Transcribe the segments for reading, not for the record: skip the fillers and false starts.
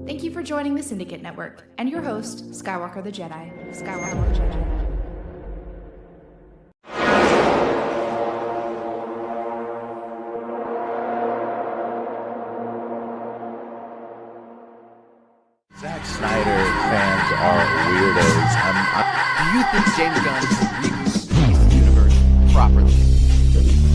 Thank you for joining the Syndicate Network and your host, Skywalker the Jedi. Skywalker the Jedi. Zack Snyder fans are weirdos. Do you think James Gunn can reboot the universe properly?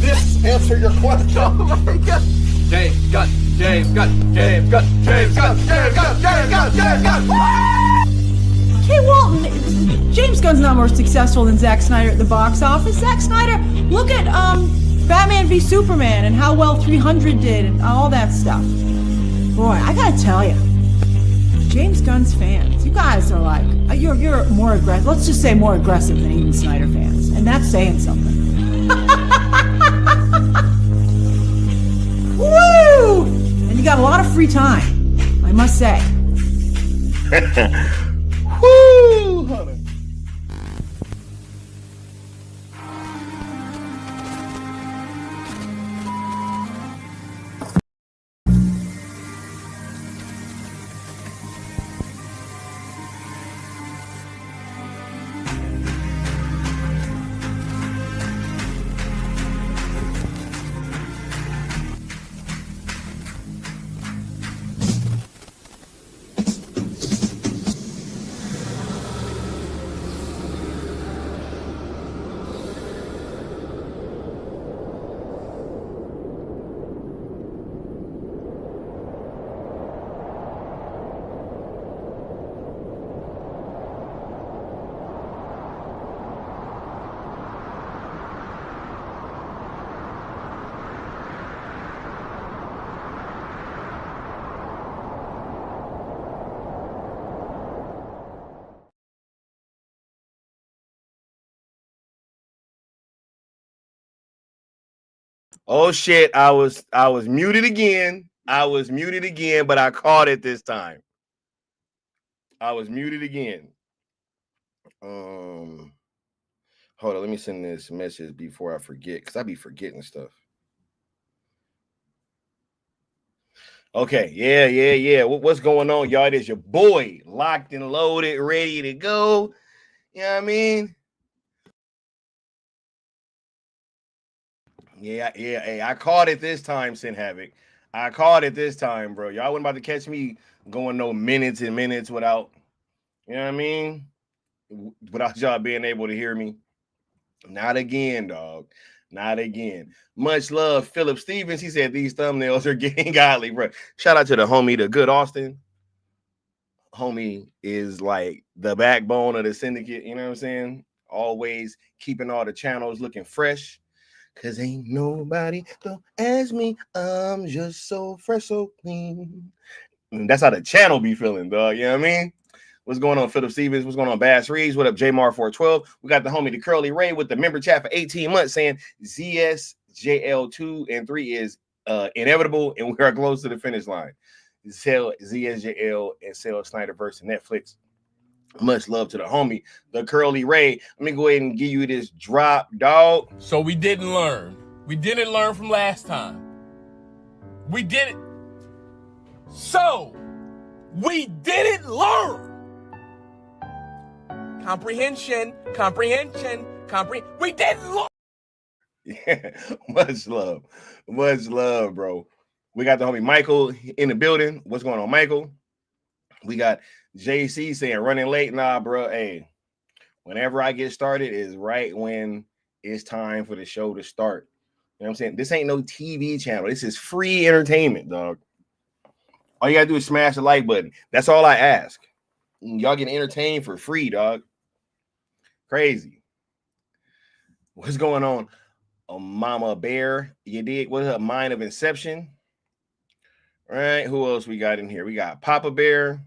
This answer your question. Oh my God! James Gunn, James Gunn, James Gunn, James Gunn, James Gunn, James Gunn, James Gunn. Okay, Walton, James Gunn's not more successful than Zack Snyder at the box office. Zack Snyder, look at Batman v Superman and how well 300 did and all that stuff. Boy, I gotta tell you, James Gunn's fans, you guys are like, you're more aggressive. Let's just say more aggressive than even Snyder fans, and that's saying something. Woo! And you got a lot of free time, I must say. Woo, honey. Oh shit, I was muted again. I was muted again, but I caught it this time. I was muted again. Hold on, let me send this message before I forget, because I be forgetting stuff. Okay, yeah. What's going on, y'all? It is your boy, locked and loaded, ready to go. You know what I mean? Yeah. Hey, I caught it this time, Sin Havoc. I caught it this time, bro. Y'all wasn't about to catch me going no minutes and minutes without, you know what I mean? Without y'all being able to hear me. Not again, dog. Not again. Much love, Philip Stevens. He said these thumbnails are getting godly, bro. Shout out to the homie, the good Austin. Homie is like the backbone of the syndicate. You know what I'm saying? Always keeping all the channels looking fresh. Cause ain't nobody don't ask me. I'm just so fresh, so clean. And that's how the channel be feeling, dog. You know what I mean? What's going on, Philip Stevens? What's going on, Bass Reeves? What up, Jmar412? We got the homie, the Curly Ray, with the member chat for 18 months saying ZSJL2 and 3 is inevitable, and we are close to the finish line. ZSJL and Zack Snyder versus Netflix. Much love to the homie, the Curly Ray. Let me go ahead and give you this drop, dog. So we didn't learn. We didn't learn from last time. We didn't. So we didn't learn. Comprehension. We didn't learn. Yeah, much love, bro. We got the homie Michael in the building. What's going on, Michael? We got JC saying running late. Nah, bro. Hey, whenever I get started is right when it's time for the show to start. You know what I'm saying? This ain't no TV channel. This is free entertainment, dog. All you gotta do is smash the like button. That's all I ask. Y'all get entertained for free, dog. Crazy. What's going on? Mama Bear, you dig? What's up? Mind of Inception. All right, who else we got in here? We got Papa Bear.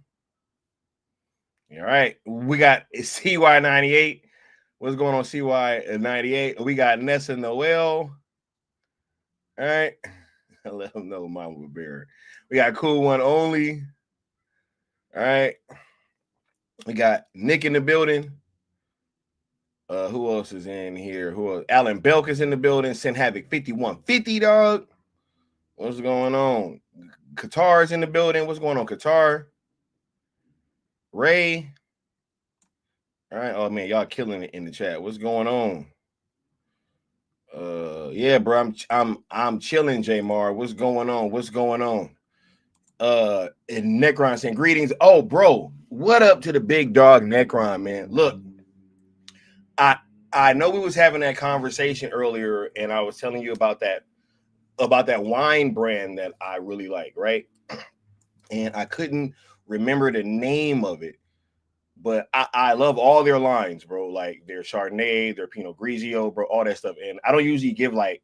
All right, we got CY98. What's going on, CY98? We got Nessa Noel. All right, I let them know, Mama Bear. We got Cool One Only. All right, we got Nick in the building. Who else is in here? Who else? Alan Belk is in the building. Sin Havoc 5150, dog. What's going on? Qatar's in the building. What's going on, Qatar? Ray. All right. Oh man, y'all killing it in the chat. What's going on? Yeah, bro. I'm chilling, Jamar. What's going on? And Necron saying greetings. Oh, bro. What up to the big dog Necron, man? Look, I know we was having that conversation earlier, and I was telling you about that wine brand that I really like, right? And I couldn't remember the name of it, but I love all their lines, bro. Like their Chardonnay, their Pinot Grigio, bro, all that stuff. And I don't usually give like,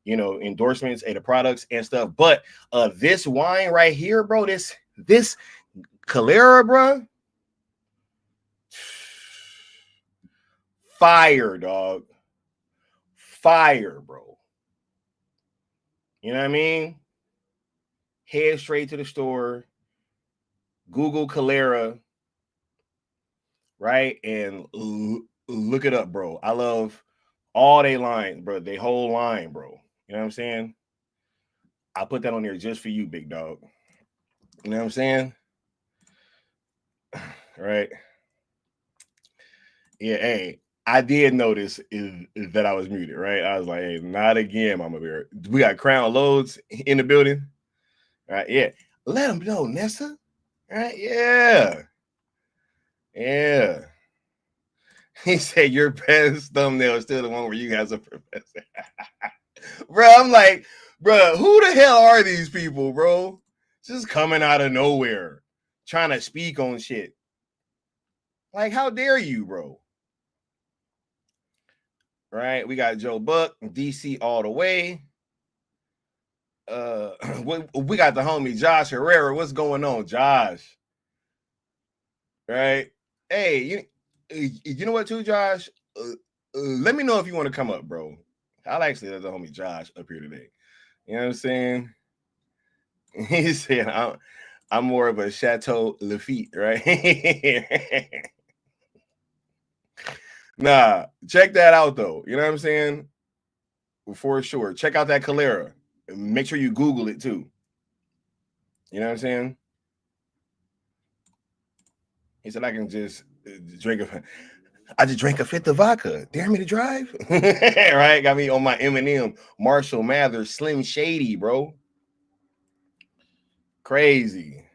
you know, endorsements of the products and stuff, but this wine right here, bro, this Calera, bro, fire, dog. Fire, bro. You know what I mean? Head straight to the store, Google Calera, right? And look it up, bro. I love all they lines, bro. They whole line, bro. You know what I'm saying? I put that on there just for you, big dog. You know what I'm saying? Right? Yeah, hey, I did notice is that I was muted, right? I was like, hey, not again, Mama Bear. We got Crown Loads in the building. All right, yeah. Let them know, Nessa. All right, yeah. Yeah. He said your best thumbnail is still the one where you guys are professor. Bro, I'm like, bro, who the hell are these people, bro? Just coming out of nowhere, trying to speak on shit. Like, how dare you, bro? Right? We got Joe Buck, DC all the way. We got the homie Josh Herrera. What's going on, Josh? Right? Hey, you know what, too, Josh? Let me know if you want to come up, bro. I'll actually let the homie Josh up here today. You know what I'm saying? He said, I'm more of a Chateau Lafitte, right? Nah, check that out though. You know what I'm saying? For sure. Check out that Calera. Make sure you Google it too. You know what I'm saying? He said, I can just I just drank a fifth of vodka. Dare me to drive? Right? Got me on my Eminem, Marshall Mathers, Slim Shady, bro. Crazy.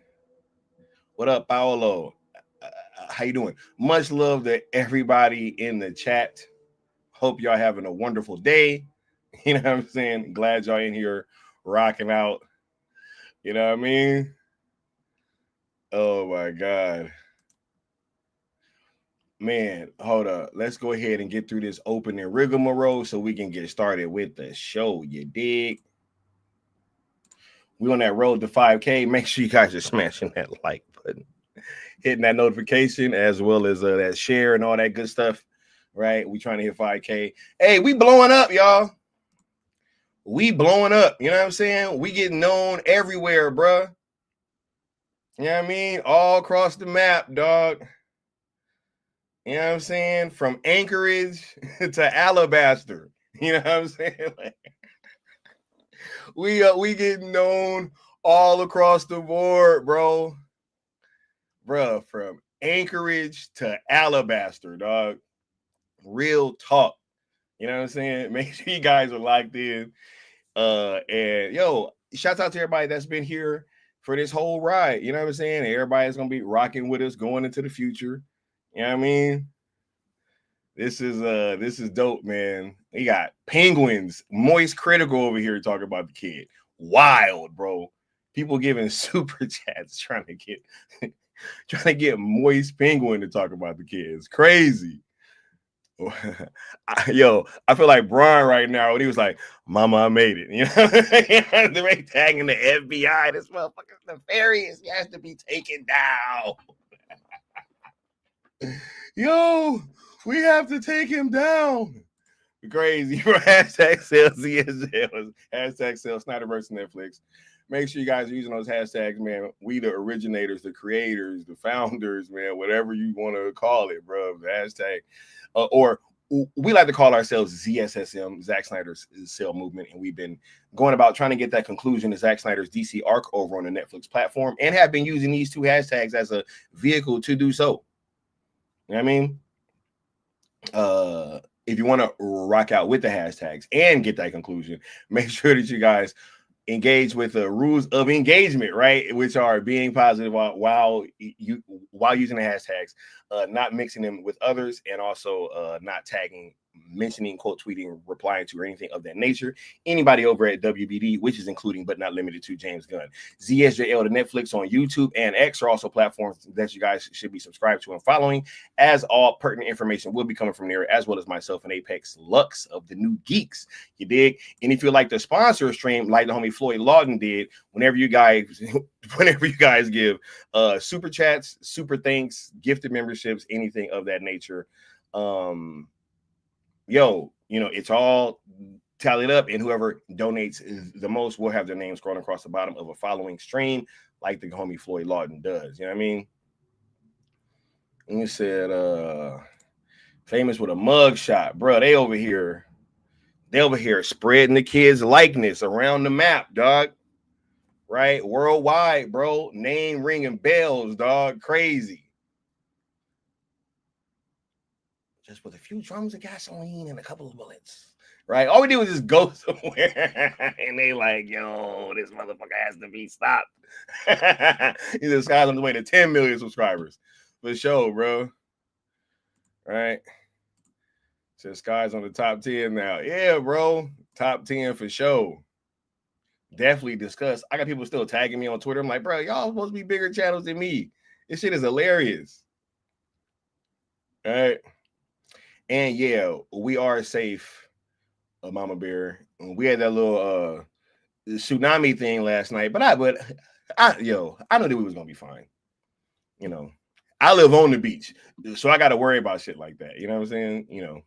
What up, Paolo? How you doing? Much love to everybody in the chat. Hope y'all having a wonderful day. You know what I'm saying? Glad y'all in here rocking out. You know what I mean? Oh my God. Man, hold up. Let's go ahead and get through this opening rigmarole so we can get started with the show. You dig? We on that road to 5K. Make sure you guys are smashing that like button, hitting that notification, as well as that share and all that good stuff. Right? We trying to hit 5K. Hey, we blowing up, y'all. We blowing up. You know what I'm saying? We getting known everywhere, bruh. You know what I mean? All across the map, dog. You know what I'm saying? From Anchorage to Alabaster. You know what I'm saying? Like, we getting known all across the board, bro. Bruh, from Anchorage to Alabaster, dog. Real talk. You know what I'm saying? Make sure you guys are locked in. And yo, shouts out to everybody that's been here for this whole ride. You know what I'm saying? Everybody's gonna be rocking with us going into the future. You know what I mean? This is dope, man. We got Penguins, Moist Critical over here talking about the kid. Wild, bro. People giving super chats trying to get Moist Penguin to talk about the kids. Crazy. Yo, I feel like Brian right now when he was like, "Mama, I made it." You know, they're tagging the FBI. This motherfucker's nefarious. He has to be taken down. Yo, we have to take him down. Crazy. Hashtag sales CSL. Hashtag sales Snyderverse Netflix. Make sure you guys are using those hashtags, man. We the originators, the creators, the founders, man, whatever you want to call it, bro. The hashtag. Or we like to call ourselves ZSSM, Zack Snyder's Cell Movement, and we've been going about trying to get that conclusion to Zack Snyder's DC arc over on the Netflix platform, and have been using these two hashtags as a vehicle to do so. You know what I mean? If you want to rock out with the hashtags and get that conclusion, make sure that you guys engage with the rules of engagement, right? Which are being positive while using the hashtags, not mixing them with others, and also not tagging, mentioning, quote tweeting, replying to, or anything of that nature. Anybody over at WBD, which is including but not limited to James Gunn. ZSJL to Netflix on YouTube and X are also platforms that you guys should be subscribed to and following, as all pertinent information will be coming from there, as well as myself and Apex Lux of the New Geeks. You dig? And if you like to sponsor a stream like the homie Floyd Lawton did, whenever you guys give super chats, super thanks, gifted memberships, anything of that nature, yo, you know, it's all tallied up, and whoever donates the most will have their name scrolling across the bottom of a following stream, like the homie Floyd Lawton does. You know what I mean? And you said famous with a mug shot, bro. They over here spreading the kids' likeness around the map, dog. Right? Worldwide, bro. Name ringing bells, dog. Crazy. Just with a few drums of gasoline and a couple of bullets. Right? All we did was just go somewhere. And they like, yo, this motherfucker has to be stopped. He said Sky's on the way to 10 million subscribers. For sure, bro. Right? Said Sky's on the top 10 now. Yeah, bro. Top 10 for sure. Definitely discuss. I got people still tagging me on Twitter. I'm like, bro, y'all supposed to be bigger channels than me. This shit is hilarious. All right. And yeah, we are safe, Mama Bear. We had that little tsunami thing last night, but I know that we was gonna be fine. You know, I live on the beach, so I got to worry about shit like that. You know what I'm saying? You know,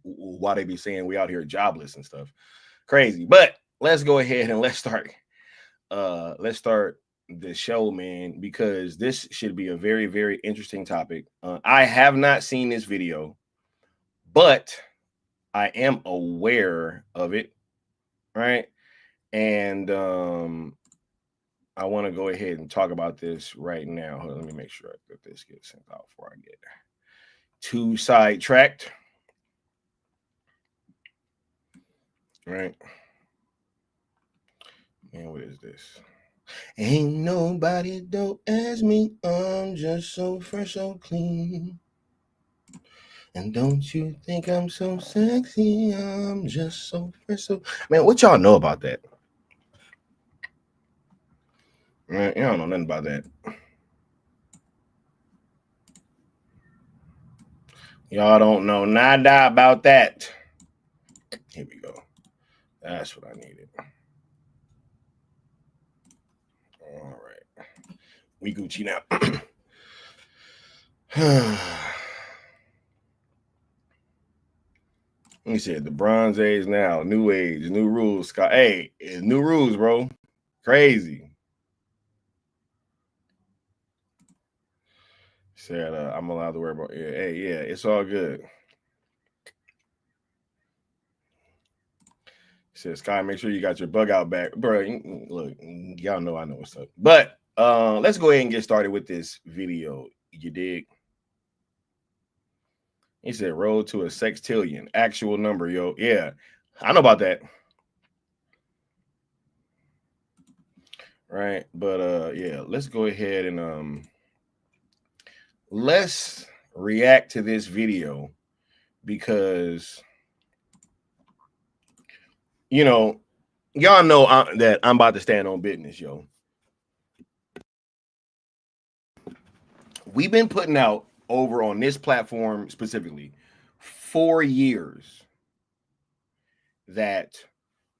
why they be saying we out here jobless and stuff. Crazy. But let's go ahead and let's start the show, man, because this should be a very, very interesting topic. I have not seen this video, but I am aware of it, right? And I want to go ahead and talk about this right now. Hold on, let me make sure that this gets sent out before I get too sidetracked. Right. Man, what is this? Ain't nobody dope as me. I'm just so fresh, so clean. And don't you think I'm so sexy? I'm just so fresh, so... Man, what y'all know about that? Man, y'all don't know nothing about that. Y'all don't know nada about that. Here we go. That's what I needed. All right. We Gucci now. He said the Bronze Age now, new age, new rules. Hey, it's new rules, bro. Crazy. Said I'm allowed to worry about. Yeah, hey, yeah, it's all good. He said, Sky, make sure you got your bug out back, bro. Look, y'all know I know what's up. But let's go ahead and get started with this video. You dig? He said, roll to a sextillion, actual number, yo. Yeah, I know about that. Right, but yeah, let's go ahead and let's react to this video because you know, y'all know that I'm about to stand on business, yo. We've been putting out over on this platform specifically 4 years that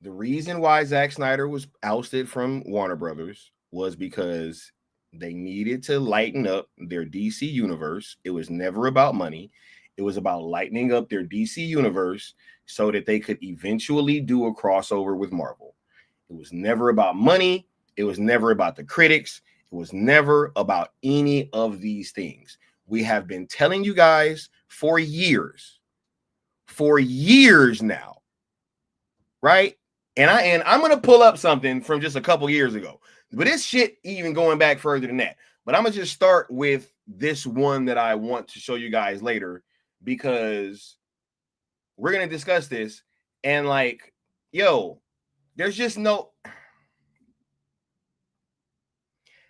the reason why Zack Snyder was ousted from Warner Brothers was because they needed to lighten up their DC universe. It was never about money. It was about lightening up their DC universe so that they could eventually do a crossover with Marvel. It was never about money. It was never about the critics. It was never about any of these things. We have been telling you guys for years now, right? And I'm going to pull up something from just a couple years ago. But this shit even going back further than that. But I'm going to just start with this one that I want to show you guys later because we're going to discuss this. And like, yo, there's just no...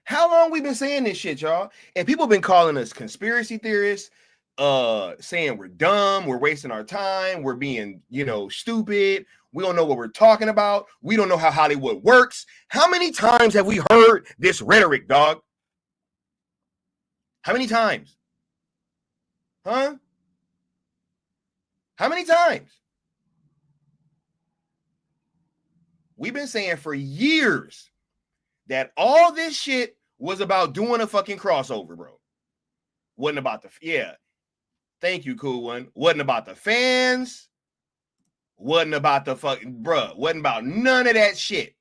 How long we been saying this shit, y'all? And people been calling us conspiracy theorists, saying we're dumb, we're wasting our time, we're being, stupid. We don't know what we're talking about. We don't know how Hollywood works. How many times have we heard this rhetoric, dog? How many times? Huh? How many times? We've been saying for years that all this shit was about doing a fucking crossover, bro. Wasn't about thank you, cool one. Wasn't about the fans. Wasn't about the fucking, bruh. Wasn't about none of that shit.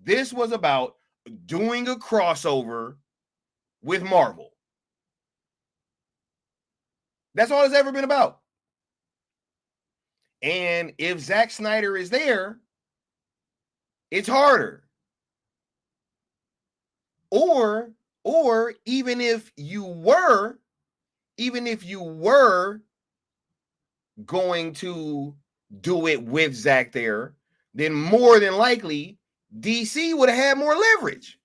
This was about doing a crossover with Marvel. That's all it's ever been about. And if Zack Snyder is there, it's harder. Or even if you were going to do it with Zack there, then more than likely DC would have had more leverage.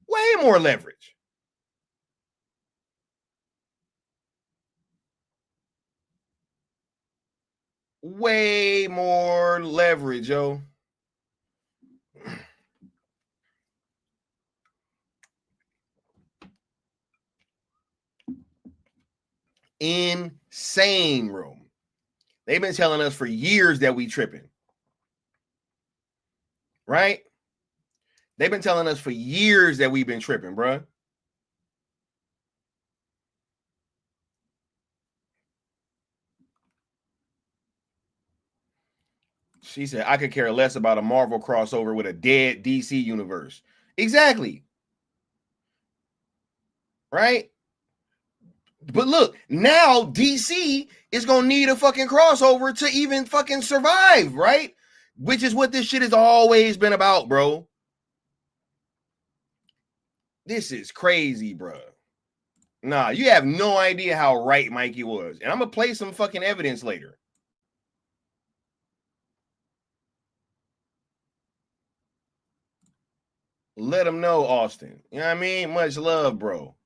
Way more leverage. Way more leverage, yo. Insane room. They've been telling us for years that we tripping. Right? They've been telling us for years that we've been tripping, bruh. She said, I could care less about a Marvel crossover with a dead DC universe. Exactly. Right? But look, now DC is going to need a fucking crossover to even fucking survive, right? Which is what this shit has always been about, bro. This is crazy, bro. Nah, you have no idea how right Mikey was. And I'm going to play some fucking evidence later. Let him know, Austin. You know what I mean? Much love, bro.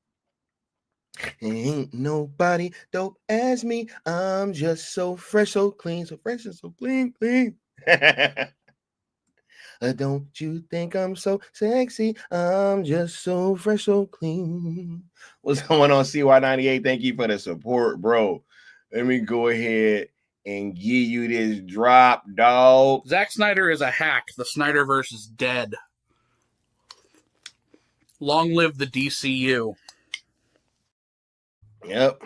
Ain't nobody dope as me. I'm just so fresh, so clean, so fresh and so clean. Don't you think I'm so sexy? I'm just so fresh, so clean. What's going on, CY98? Thank you for the support, bro. Let me go ahead and give you this drop, dog. Zack Snyder is a hack. The Snyderverse is dead. Long live the DCU. Yep.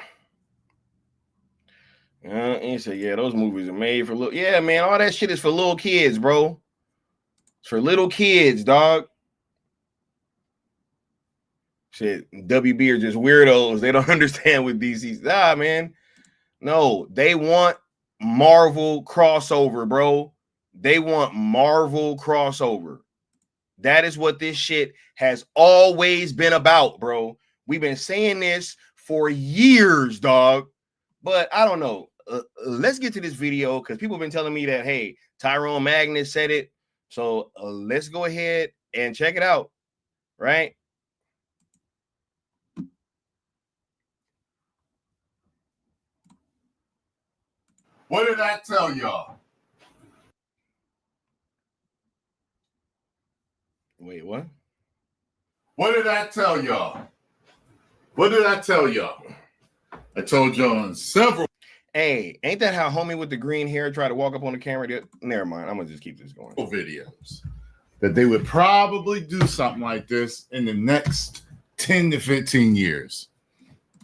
He said, yeah, those movies are made for little. Yeah, man, all that shit is for little kids, bro. It's for little kids, dog. Shit, WB are just weirdos. They don't understand what DC's. Nah, man. No, they want Marvel crossover, bro. They want Marvel crossover. That is what this shit has always been about, bro. We've been saying this for years, dog. But I don't know. Let's get to this video because people have been telling me that, hey, Tyrone Magnus said it. So let's go ahead and check it out, right? What did I tell y'all? Wait, what? What did I tell y'all? What did I tell y'all? I told y'all on several. Hey, ain't that how homie with the green hair tried to walk up on the camera? Never mind. I'm going to just keep this going. Videos that they would probably do something like this in the next 10 to 15 years.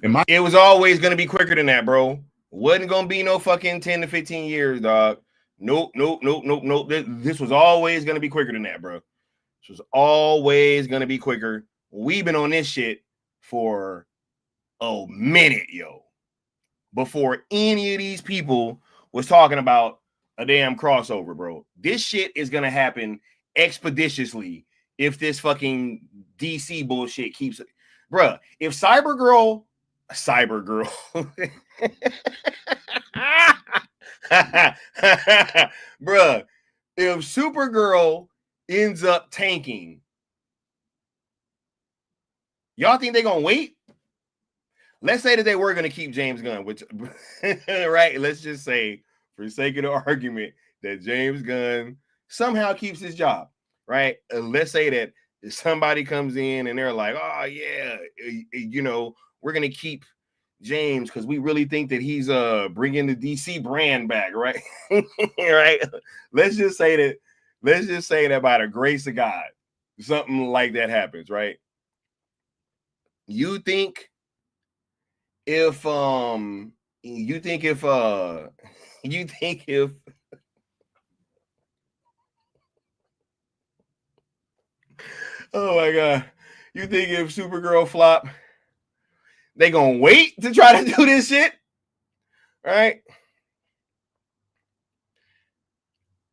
It was always going to be quicker than that, bro. Wasn't going to be no fucking 10 to 15 years, dog. Nope. This was always going to be quicker than that, bro. This was always going to be quicker. We've been on this shit for a minute, yo. Before any of these people was talking about a damn crossover, bro. This shit is going to happen expeditiously if this fucking DC bullshit keeps it. Bruh, if Cybergirl, bruh, if Supergirl ends up tanking, y'all think they're going to wait? Let's say that they were going to keep James Gunn, which, right? Let's just say, for the sake of the argument, that James Gunn somehow keeps his job, right? Let's say that somebody comes in and they're like, oh, yeah, you know, we're going to keep James because we really think that he's bringing the DC brand back, right? Right? Let's just say that by the grace of God, something like that happens, right? You think if oh my God, you think if Supergirl flop, they gonna wait to try to do this shit, right?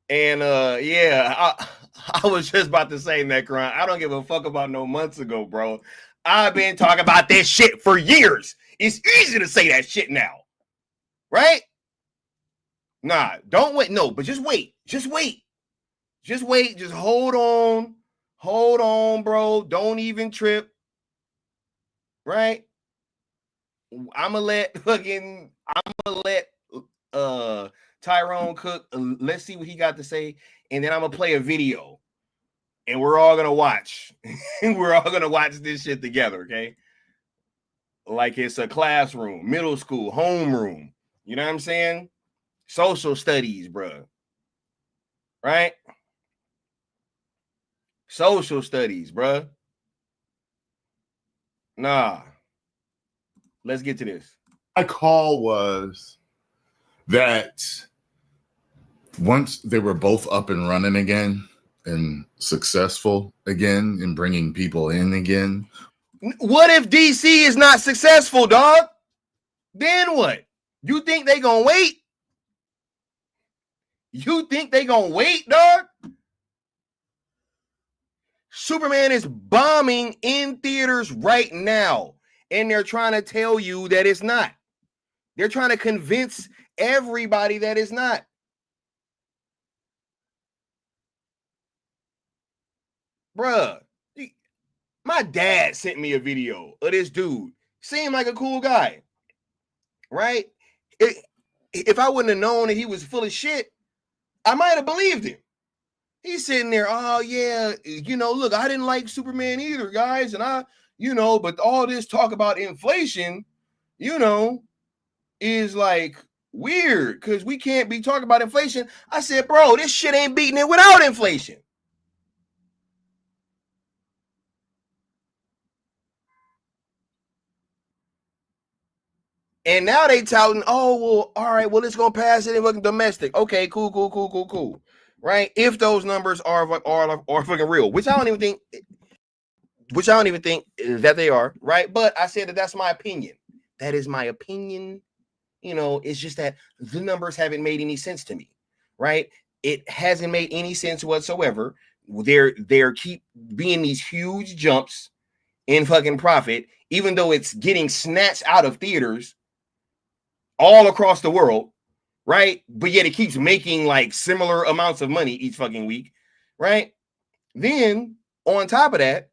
And yeah, I was just about to say, Necron, I don't give a fuck about no months ago, bro. I've been talking about this shit for years. It's easy to say that shit now, right? Nah, don't wait. No, but just wait. Just wait. Just wait. Just hold on. Hold on, bro. Don't even trip. Right? I'ma let Tyrone cook. Let's see what he got to say. And then I'm gonna play a video. And we're all gonna watch. We're all gonna watch this shit together, okay? Like it's a classroom, middle school, homeroom. You know what I'm saying? Social studies, bro. Right? Social studies, bro. Nah. Let's get to this. My call was that once they were both up and running again and successful again and bringing people in again. What if DC is not successful, dog? Then what? You think they gonna wait? You think they gonna wait, dog? Superman is bombing in theaters right now, and they're trying to tell you that it's not. They're trying to convince everybody that it's not. Bruh, my dad sent me a video of this dude. Seemed like a cool guy, right? If I wouldn't have known that he was full of shit, I might have believed him. He's sitting there, oh yeah, look, I didn't like Superman either, guys, and but all this talk about inflation, is like weird because we can't be talking about inflation. I said, bro, this shit ain't beating it without inflation. And now they touting, oh, well, all right, well, it's going to pass it in fucking domestic. Okay, cool. Right? If those numbers are fucking real, which I don't even think that they are, right? But I said that's my opinion. That is my opinion. It's just that the numbers haven't made any sense to me, right? It hasn't made any sense whatsoever. There keep being these huge jumps in fucking profit, even though it's getting snatched out of theaters all across the world, right? But yet it keeps making like similar amounts of money each fucking week, right? Then on top of that,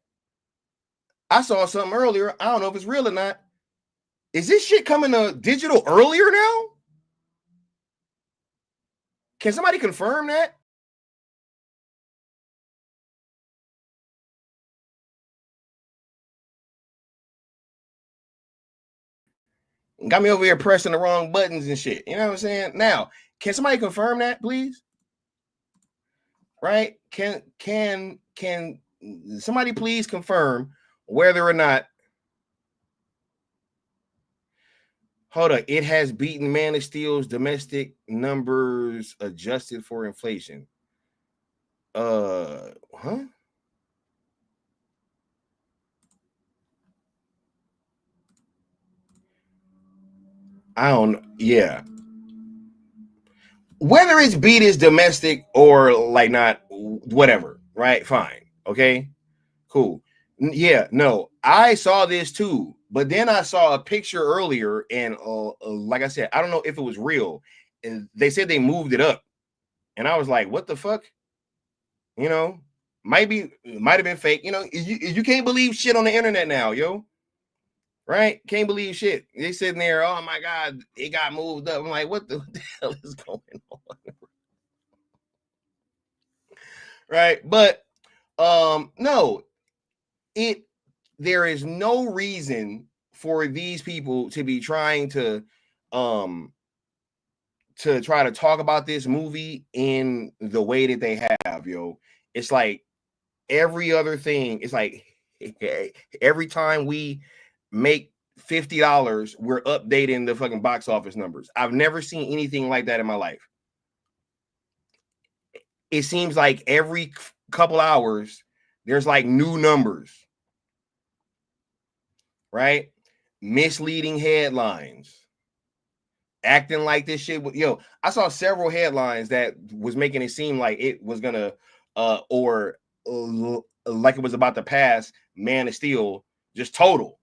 I saw something earlier. I don't know if it's real or not. Is this shit coming to digital earlier now? Can somebody confirm that? Got me over here pressing the wrong buttons and shit. You know what I'm saying? Now, can somebody confirm that, please? Right? Can somebody please confirm whether or not? Hold on. It has beaten Man of Steel's domestic numbers adjusted for inflation. Huh? I don't. Yeah. Whether it's beat is domestic or like not, whatever. Right? Fine. Okay. Cool. Yeah. No, I saw this too. But then I saw a picture earlier, and like I said, I don't know if it was real. And they said they moved it up, and I was like, "What the fuck?" Might have been fake. You can't believe shit on the internet now, yo. Right? Can't believe shit. They sitting there, oh my god, it got moved up. I'm like, what the hell is going on? Right? But no, there is no reason for these people to be trying to try to talk about this movie in the way that they have, yo. It's like every other thing. It's like every time we make $50, we're updating the fucking box office numbers. I've never seen anything like that in my life. It seems like every couple hours there's like new numbers, right? Misleading headlines, acting like this shit. I saw several headlines that was making it seem like it was gonna or like it was about to pass Man of Steel just total.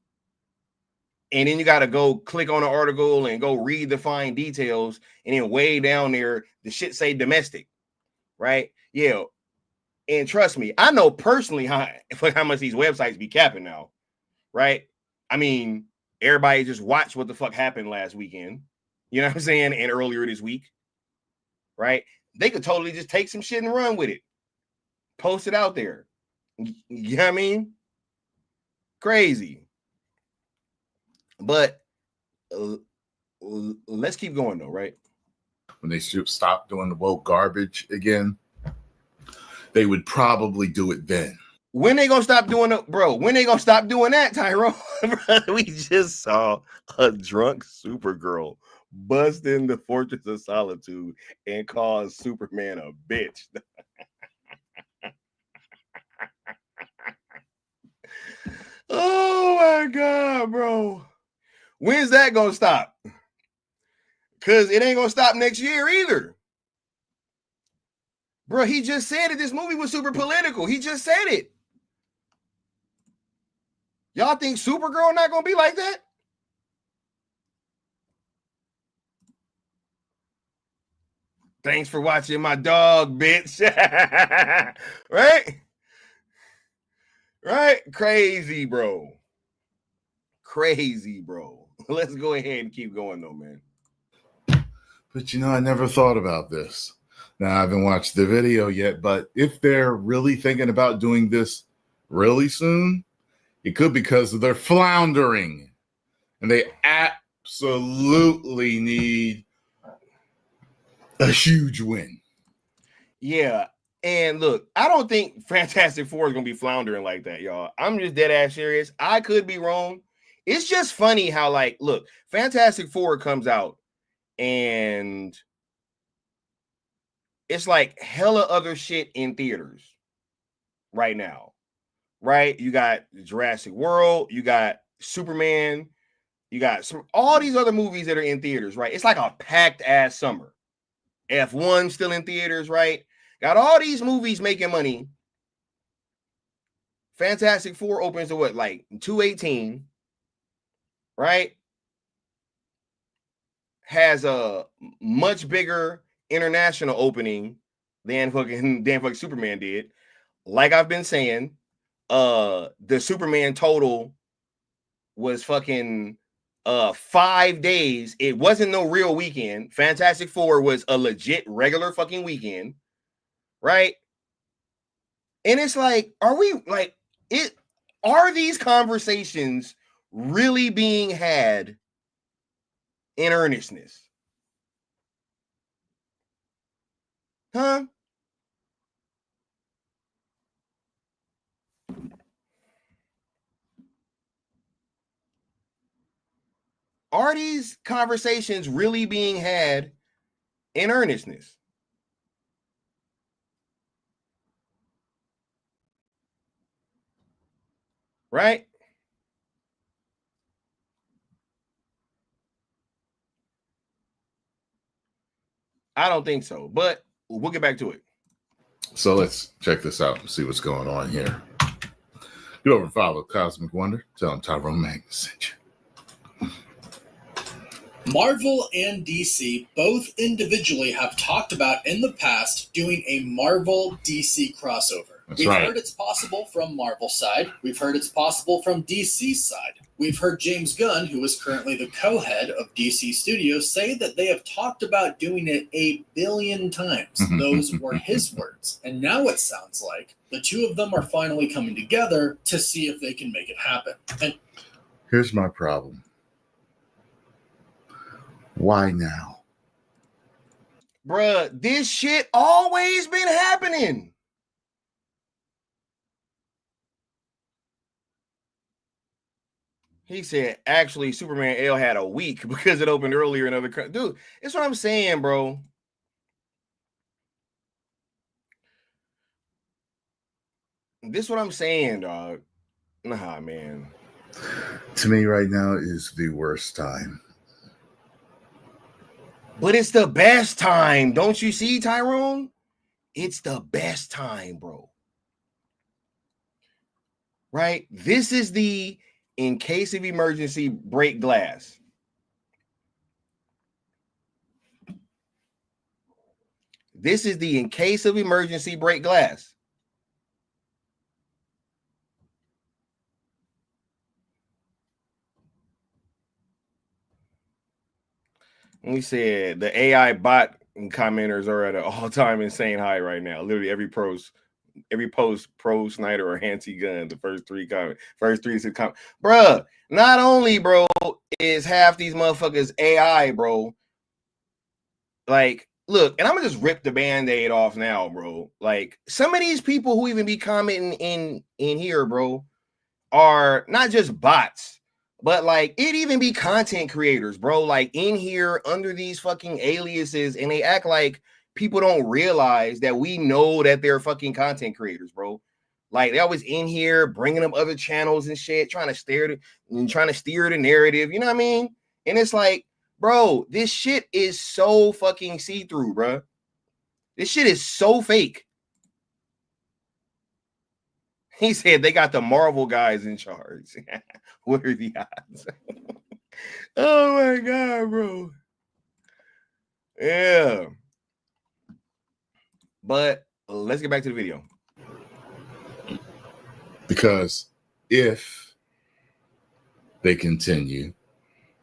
And then you got to go click on the article and go read the fine details. And then way down there, the shit say domestic, right? Yeah. And trust me, I know personally how much these websites be capping now, right? I mean, everybody just watched what the fuck happened last weekend. You know what I'm saying? And earlier this week, right? They could totally just take some shit and run with it. Post it out there. You know what I mean? Crazy. But let's keep going though, right? When they should stop doing the woke garbage again, they would probably do it then. When they gonna stop doing it, bro? When they gonna stop doing that, Tyrone? We just saw a drunk Supergirl bust in the Fortress of Solitude and call Superman a bitch. Oh my God, bro. When's that gonna stop? Because it ain't gonna stop next year either. Bro, he just said it. This movie was super political. He just said it. Y'all think Supergirl not gonna be like that? Thanks for watching my dog, bitch. Right? Right? Crazy, bro. Crazy, bro. Let's go ahead and keep going, though, man. But you know, I never thought about this. Now, I haven't watched the video yet, but if they're really thinking about doing this really soon, it could be because they're floundering and they absolutely need a huge win. Yeah. And look, I don't think Fantastic Four is going to be floundering like that, y'all. I'm just dead ass serious. I could be wrong. It's just funny how, like, look, Fantastic Four comes out and it's like hella other shit in theaters right now, right? You got Jurassic World, you got Superman, you got all these other movies that are in theaters, right? It's like a packed ass summer. F1 still in theaters, right? Got all these movies making money. Fantastic Four opens to what, like 218, right? Has a much bigger international opening than fucking Superman did. Like I've been saying, the Superman total was fucking 5 days. It wasn't no real weekend. Fantastic Four was a legit regular fucking weekend, right? And it's like, are these conversations really being had in earnestness? Huh? Are these conversations really being had in earnestness? Right? I don't think so, but we'll get back to it. So let's check this out and see what's going on here. Get over and follow Cosmic Wonder. Tell him Tyrone Magnus sent you. Marvel and DC both individually have talked about in the past doing a Marvel DC crossover. We've heard it's possible from Marvel's side. We've heard it's possible from DC's side. We've heard James Gunn, who is currently the co-head of DC Studios, say that they have talked about doing it 1 billion times. Those were his words. And now it sounds like the two of them are finally coming together to see if they can make it happen. And here's my problem. Why now? Bruh, this shit always been happening. He said, actually, Superman L had a week because it opened earlier in other countries. Dude, that's what I'm saying, bro. This is what I'm saying, dog. Nah, man. To me, right now is the worst time. But it's the best time. Don't you see, Tyrone? It's the best time, bro. Right? This is the in case of emergency break glass. This is the in case of emergency break glass. We said the AI bot commenters are at an all-time insane high right now. Literally every post pro Snyder or anti gun. The first three comments, bruh. Not only, bro, is half these motherfuckers AI, bro. Like, look, and I'm gonna just rip the band-aid off now, bro. Like, some of these people who even be commenting in here, bro, are not just bots. But like it even be content creators, bro, like in here under these fucking aliases, and they act like people don't realize that we know that they're fucking content creators, bro. Like they always in here bringing up other channels and shit, trying to steer the narrative, you know what I mean? And it's like, bro, this shit is so fucking see-through, bro. This shit is so fake. He said they got the Marvel guys in charge. What are the odds? Oh my god, bro. Yeah. But let's get back to the video. Because if they continue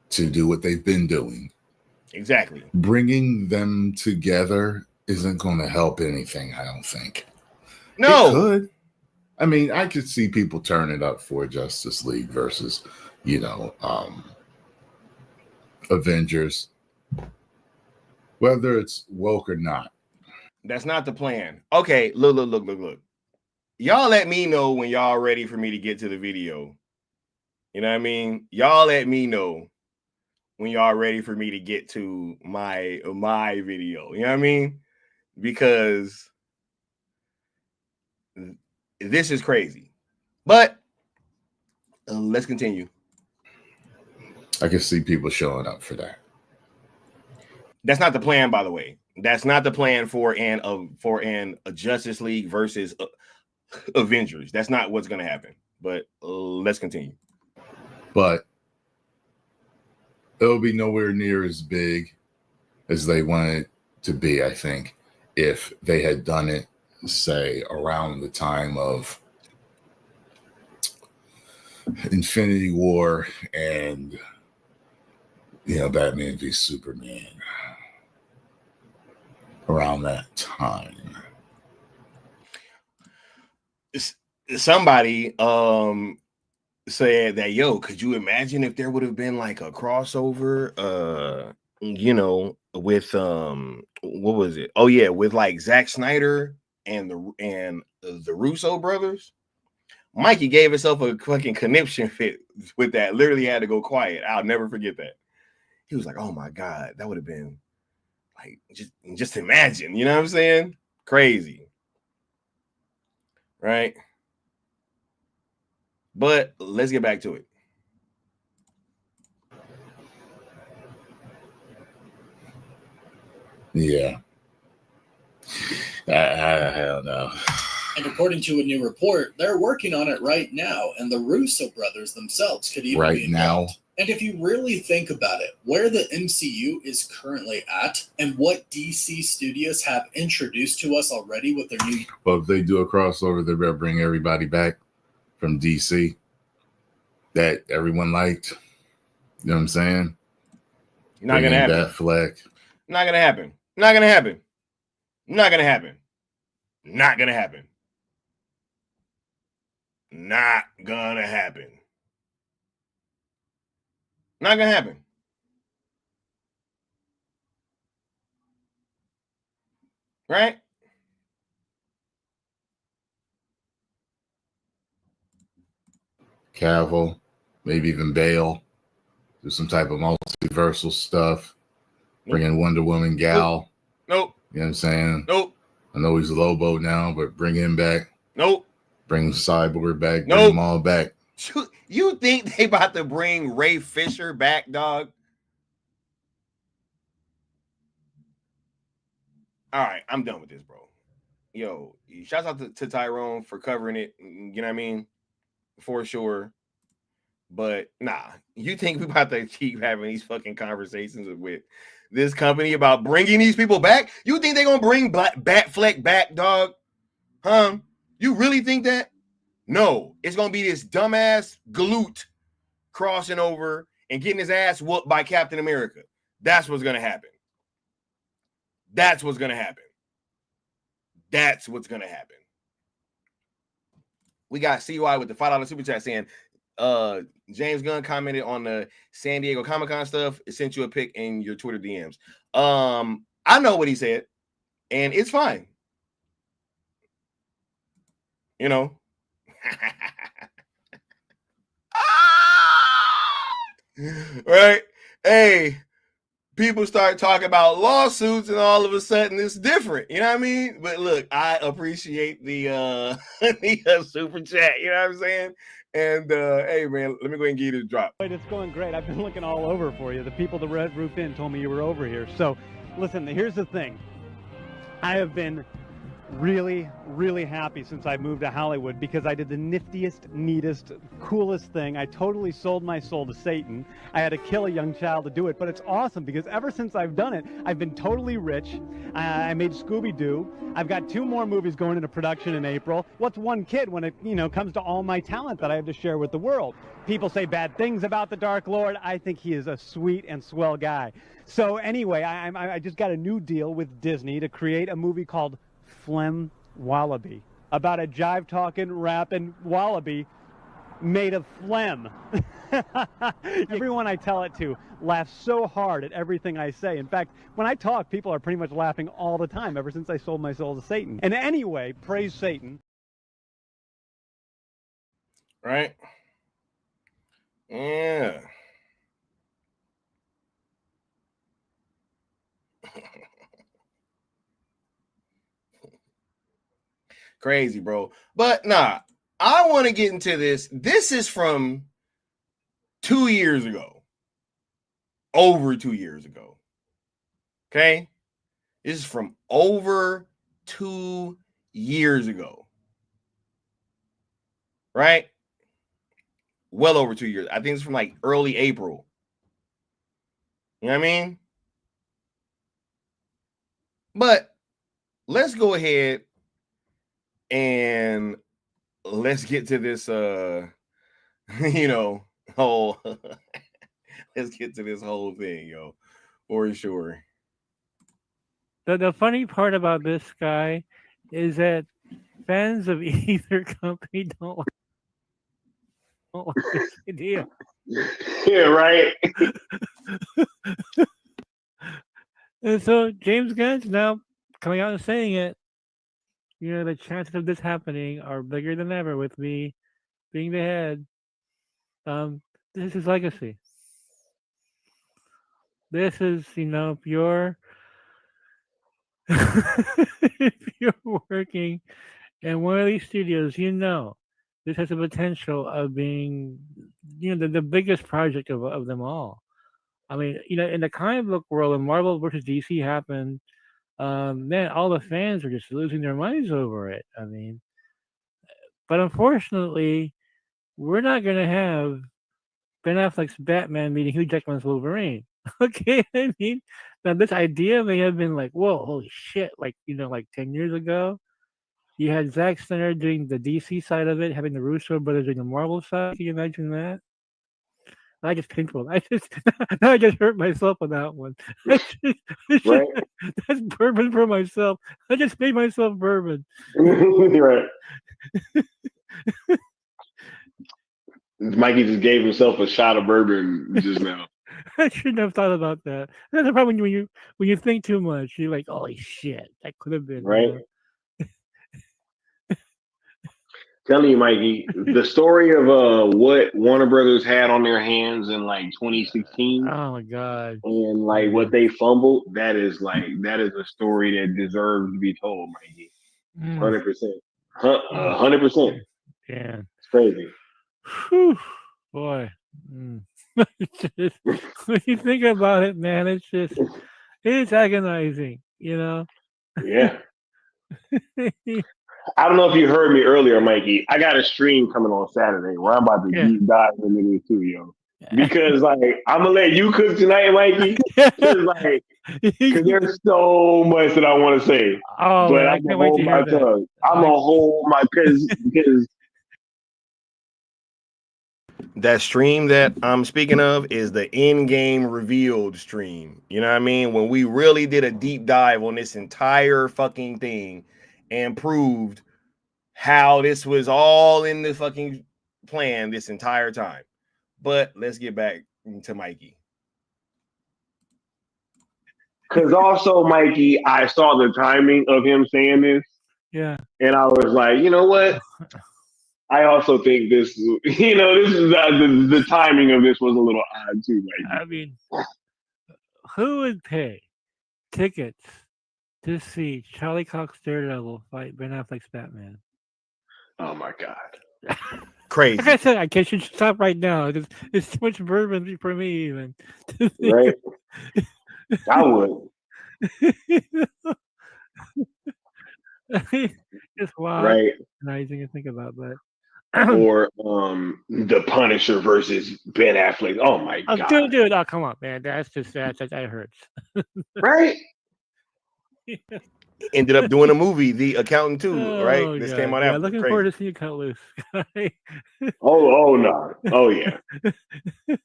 to do what they've been doing, exactly, bringing them together isn't going to help anything, I don't think. No. It could. I mean, I could see people turn it up for Justice League versus, Avengers, whether it's woke or not. That's not the plan. Okay, look. Y'all let me know when y'all ready for me to get to the video. You know what I mean? Y'all let me know when y'all ready for me to get to my video. You know what I mean? Because this is crazy. But let's continue. I can see people showing up for that. That's not the plan, by the way. That's not the plan for a Justice League versus Avengers. That's not what's going to happen. But let's continue. But it'll be nowhere near as big as they want it to be, I think, if they had done it, say, around the time of Infinity War and, Batman v Superman. Around that time. Somebody said that, yo, could you imagine if there would have been like a crossover with what was it? Oh yeah, with like Zack Snyder and the Russo brothers. Mikey gave himself a fucking conniption fit with that. Literally had to go quiet. I'll never forget that. He was like, oh my god, that would have been like just imagine, you know what I'm saying? Crazy. Right? But let's get back to it. Yeah. I don't know. And according to a new report, they're working on it right now, and the Russo brothers themselves could even be involved. Now. And if you really think about it, where the MCU is currently at and what DC studios have introduced to us already with their new... Well, if they do a crossover, they better bring everybody back from DC that everyone liked. You know what I'm saying? Not going to happen. That flag. Not going to happen. Not going to happen. Not going to happen. Not going to happen. Not going to happen. Not gonna happen. Right? Cavill, maybe even Bale. Do some type of multiversal stuff. Bring in Wonder Woman gal. Nope. You know what I'm saying? Nope. I know he's Lobo now, but bring him back. Nope. Bring Cyborg back. Nope. Bring them all back. You think they about to bring Ray Fisher back, dog? All right, I'm done with this, bro. Yo, shouts out to Tyrone for covering it. You know what I mean? For sure. But nah, you think we about to keep having these fucking conversations with this company about bringing these people back? You think they're going to bring Batfleck back, dog? Huh? You really think that? No, it's going to be this dumbass Galoot crossing over and getting his ass whooped by Captain America. That's what's going to happen. That's what's going to happen. That's what's going to happen. We got CY with the $5 super chat saying, James Gunn commented on the San Diego Comic-Con stuff. It sent you a pic in your Twitter DMs. I know what he said, and it's fine. You know. Right? Hey, people start talking about lawsuits and all of a sudden it's different. You know what I mean? But look, I appreciate the super chat. You know what I'm saying? And hey, man, let me go ahead and give you the drop. It's going great. I've been looking all over for you. The people at the Red Roof Inn told me you were over here. So, listen, here's the thing. I have been really, really happy since I moved to Hollywood because I did the niftiest, neatest, coolest thing. I totally sold my soul to Satan. I had to kill a young child to do it, but it's awesome because ever since I've done it, I've been totally rich. I made Scooby-Doo. I've got 2 more movies going into production in April. What's one kid when it, comes to all my talent that I have to share with the world? People say bad things about the Dark Lord. I think he is a sweet and swell guy. So anyway, I just got a new deal with Disney to create a movie called Phlegm Wallaby, about a jive-talking, rapping wallaby made of phlegm. Everyone I tell it to laughs so hard at everything I say. In fact, when I talk, people are pretty much laughing all the time ever since I sold my soul to Satan. And anyway, praise Satan. Right? Yeah. Crazy, bro. But nah, I want to get into this. This is from 2 years ago. Over 2 years ago. Okay? This is from over 2 years ago. Right? Well over 2 years. I think it's from like early April. You know what I mean? But let's go ahead and let's get to this whole let's get to this whole thing, yo, for sure. The funny part about this guy is that fans of either company don't like this idea. Yeah, right. And so James Gunn's now coming out and saying it. The chances of this happening are bigger than ever with me being the head. This is his legacy. This is, if you're if you're working in one of these studios, this has the potential of being, the biggest project of them all. I mean, in the comic book world, when Marvel versus DC happened, man, all the fans were just losing their minds over it. I mean, but unfortunately, we're not going to have Ben Affleck's Batman meeting Hugh Jackman's Wolverine. Okay, I mean, now this idea may have been like, whoa, holy shit, like 10 years ago. You had Zack Snyder doing the DC side of it, having the Russo brothers doing the Marvel side. Can you imagine that? I just pinpointed. I just hurt myself on that one. Right. That's bourbon for myself. I just made myself bourbon. Right. Mikey just gave himself a shot of bourbon just now. I shouldn't have thought about that. That's the problem when you think too much. You're like, holy shit, that could have been right. Telling you, Mikey, the story of what Warner Brothers had on their hands in like 2016. Oh my god! And like what they fumbled, that is a story that deserves to be told, Mikey. 100%, 100%. Yeah, it's crazy. Whew, boy, when you think about it, man, it's agonizing, Yeah. I don't know if you heard me earlier, Mikey. I got a stream coming on Saturday where I'm about to deep dive into this too, yo. Because like I'm gonna let you cook tonight, Mikey. Because there's so much that I want to say. Oh, but I'm gonna hold my tongue. I'm gonna hold my because that stream that I'm speaking of is the in-game revealed stream. You know what I mean? When we really did a deep dive on this entire fucking thing and proved how this was all in the fucking plan this entire time. But let's get back to Mikey. Because also, Mikey, I saw the timing of him saying this. Yeah. And I was like, you know what? I also think this, this is the timing of this was a little odd too. Right? I mean, who would pay tickets to see Charlie Cox Daredevil fight Ben Affleck's Batman? Oh my God. Crazy. Like I said, I guess you should stop right now because it's too much bourbon for me even. Right? I would. It's wild, Right? amazing to think about, but Or the Punisher versus Ben Affleck. Oh my God. dude, oh come on, man, that's just that hurts. Right? Ended up doing a movie, The Accountant 2, right? Oh, This God. came out Yeah, after. looking Crazy. forward to seeing you cut loose. Oh no. Oh yeah.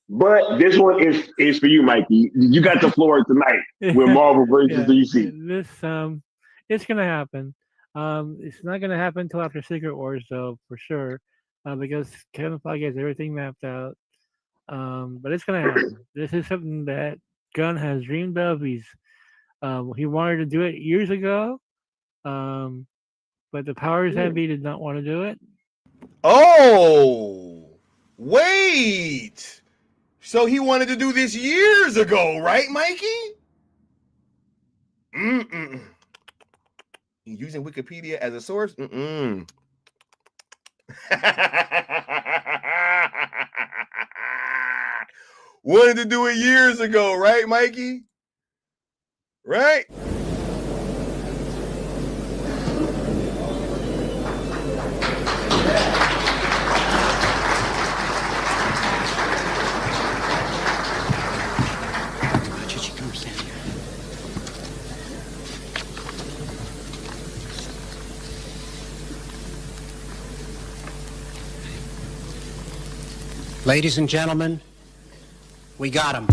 But this one is for you, Mikey. You got the floor tonight with Marvel versus DC. This it's gonna happen. It's not gonna happen until after Secret Wars, though, for sure, because Kevin Feige has everything mapped out. But it's gonna happen. This is something that Gunn has dreamed of. He wanted to do it years ago, but the powers that be did not want to do it. Oh, wait. So he wanted to do this years ago, right, Mikey? Using Wikipedia as a source? Wanted to do it years ago, right, Mikey? Right? Ladies and gentlemen, we got him.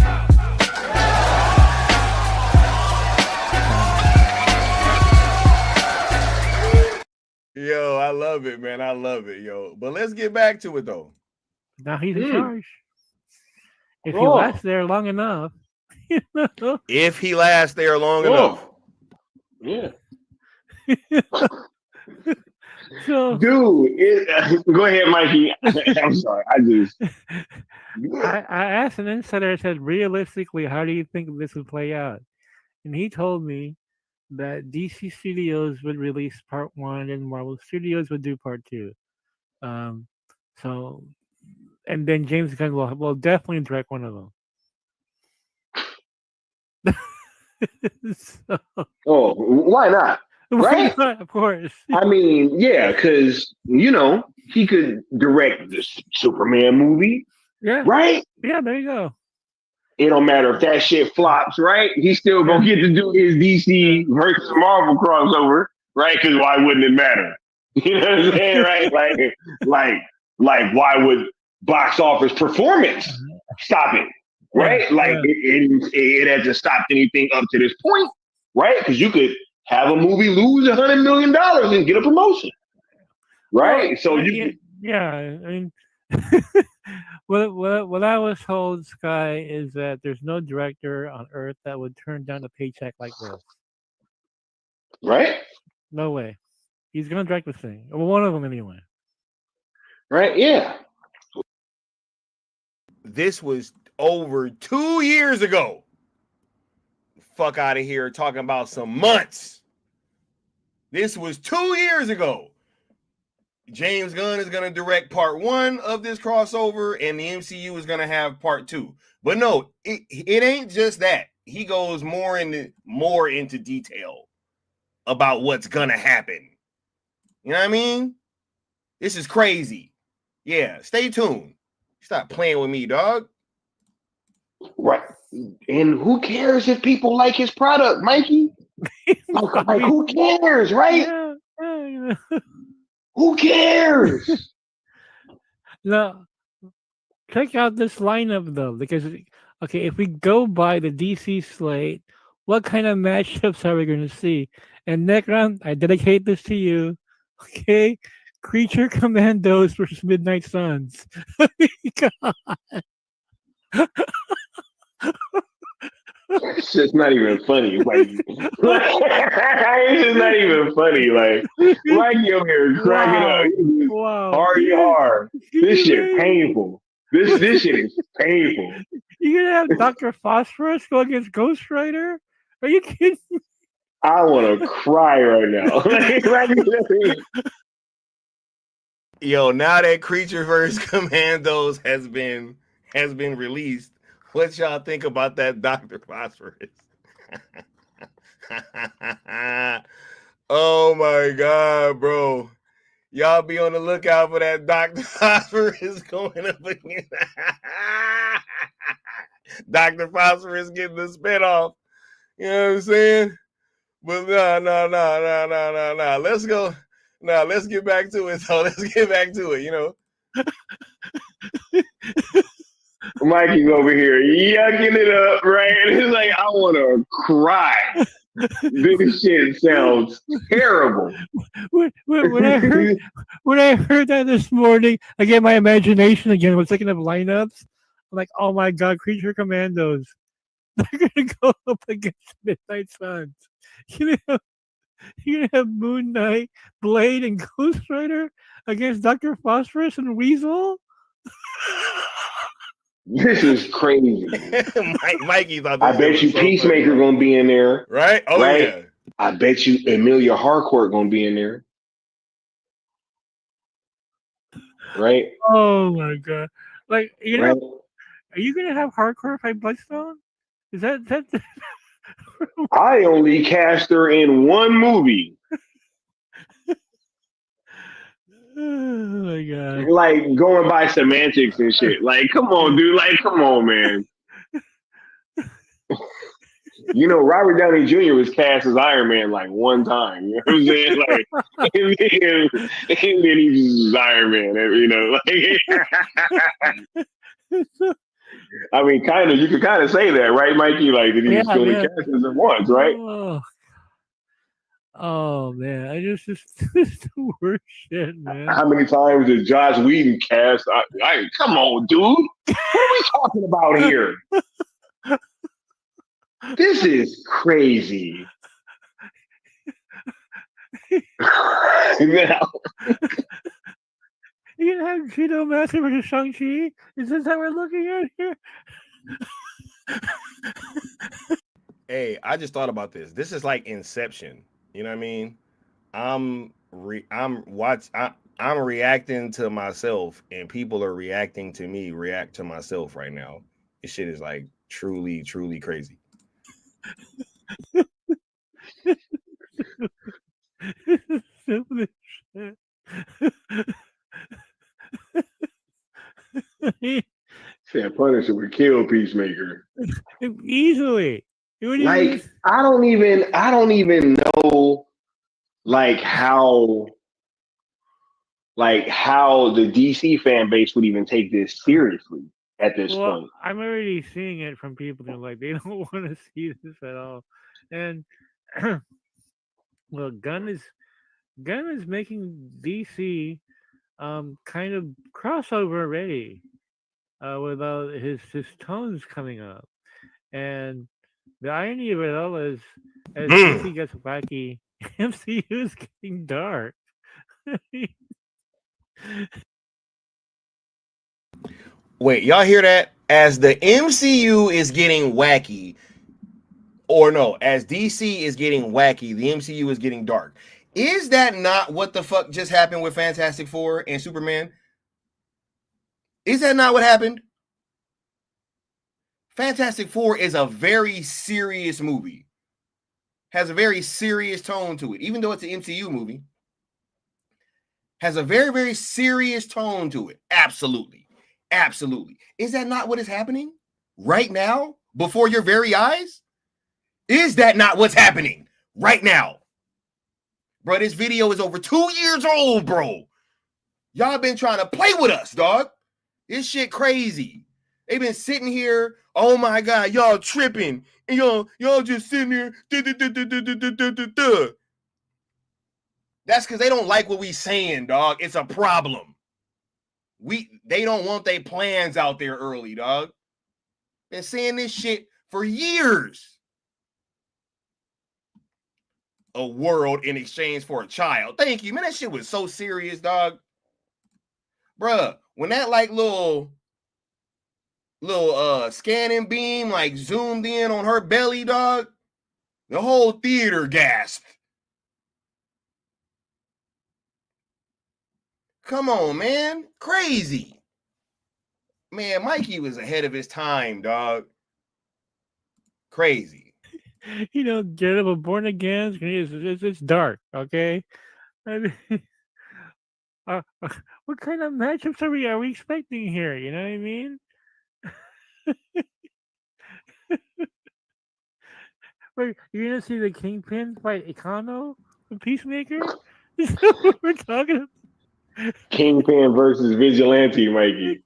Yo, I love it, man. I love it, yo. But let's get back to it, though. Now he's in charge. If he lasts there long enough, If he lasts there long enough. Yeah. So, dude, go ahead, Mikey. I'm sorry. I asked an insider. I said, realistically, how do you think this would play out? And he told me that DC Studios would release part 1 and Marvel Studios would do part 2. So, and then James Gunn will definitely direct one of them. Oh, why not? Right? Why not? Of course. I mean, yeah, because he could direct the Superman movie. Yeah. Right? Yeah, there you go. It don't matter if that shit flops, right? He's still gonna get to do his DC versus Marvel crossover, right? Because why wouldn't it matter? You know what I'm saying, right? Like, why would box office performance stop it, right? It hasn't stopped anything up to this point, right? Because you could have a movie lose $100 million and get a promotion, right? Well, I mean, what I was told, Sky, is that there's no director on Earth that would turn down a paycheck like this. Right? No way. He's gonna direct this thing. Well, one of them anyway. Right? Yeah. This was over 2 years ago. Fuck out of here talking about some months. This was 2 years ago. James Gunn is going to direct part 1 of this crossover, and the MCU is going to have part 2. But no, it ain't just that. He goes more into detail about what's going to happen. You know what I mean? This is crazy. Yeah, stay tuned. Stop playing with me, dog. Right. And who cares if people like his product, Mikey? like who cares, right? Yeah. Who cares? Now, check out this lineup though, because if we go by the DC slate, what kind of matchups are we going to see? And next round, I dedicate this to you. Okay, Creature Commandos versus Midnight Suns. It's just not even funny. Like, it's just not even funny. Like over here cracking up. Wow. Hard. This shit painful. This shit is painful. You're gonna have Dr. Phosphorus go against Ghost Rider? Are you kidding me? I want to cry right now. Yo, now that Creature vs. Commandos has been released, what y'all think about that Dr. Phosphorus? Oh my God, bro. Y'all be on the lookout for that Dr. Phosphorus going up against Dr. Phosphorus getting the spinoff. You know what I'm saying? But no. Let's go. Now let's get back to it. So let's get back to it, you know. Mikey's over here yucking it up, right? It's like, I want to cry. This shit sounds terrible. When I heard that this morning, again, my imagination again was looking up lineups. I'm like, oh my God, Creature Commandos. They're gonna go up against Midnight Suns. You're gonna have Moon Knight, Blade, and Ghost Rider against Dr. Phosphorus and Weasel. This is crazy. Mikey thought I bet you Peacemaker gonna be in there. Right? Oh right? yeah. I bet you Amelia Harcourt gonna be in there. Right? Oh my God. Like, Right? are you gonna have Hardcore fight Bloodstone? Is that I only cast her in one movie. Oh my God. Like going by semantics and shit. Like, come on, dude. Like, come on, man. You know, Robert Downey Jr. was cast as Iron Man like one time. You know what I'm saying? Like, and then he was Iron Man. You know, like. I mean, kind of. You could kind of say that, right, Mikey? Like, that he was only cast as it once, right? Oh man, I just the worst shit, man. How many times did Josh Whedon cast? Come on, dude. What are we talking about here? This is crazy. Now. You gonna have Cheeto Master versus Shang-Chi? Is this how we're looking at here? Hey, I just thought about this. This is like Inception. You know what I mean? I'm reacting to myself, and people are reacting to me. React to myself right now. This shit is like truly, truly crazy. Said Punisher would kill Peacemaker easily. Like, I don't even know like how the DC fan base would even take this seriously at this point. I'm already seeing it from people that like they don't want to see this at all. And well, Gunn is making DC kind of crossover already with his tones coming up. And the irony of it all is as DC gets wacky, MCU is getting dark. Wait, y'all hear that? As the MCU is getting wacky, or no, as DC is getting wacky, the MCU is getting dark. Is that not what the fuck just happened with Fantastic Four and Superman? Is that not what happened? Fantastic Four is a very serious movie. Has a very serious tone to it. Even though it's an MCU movie, has a very, very serious tone to it. Absolutely. Absolutely. Is that not what is happening right now before your very eyes? Is that not what's happening right now? Bro, this video is over 2 years old, bro. Y'all been trying to play with us, dog. This shit crazy. They've been sitting here. Oh my God, y'all tripping. And y'all just sitting here. That's because they don't like what we saying, dog. It's a problem. They don't want their plans out there early, dog. Been saying this shit for years. a world in exchange for a child. Thank you, man. That shit was so serious, dog. Bruh, when that like little scanning beam like zoomed in on her belly, dog, the whole theater gasped. Come on, man. Crazy. Man, Mikey was ahead of his time, dog. Crazy. You know, get him a born again. It's dark, okay? I mean, what kind of matchups are we expecting here? You know what I mean? Wait, you're gonna see the Kingpin fight Econo, the Peacemaker? Is that what we're talking about? Kingpin versus Vigilante, Mikey.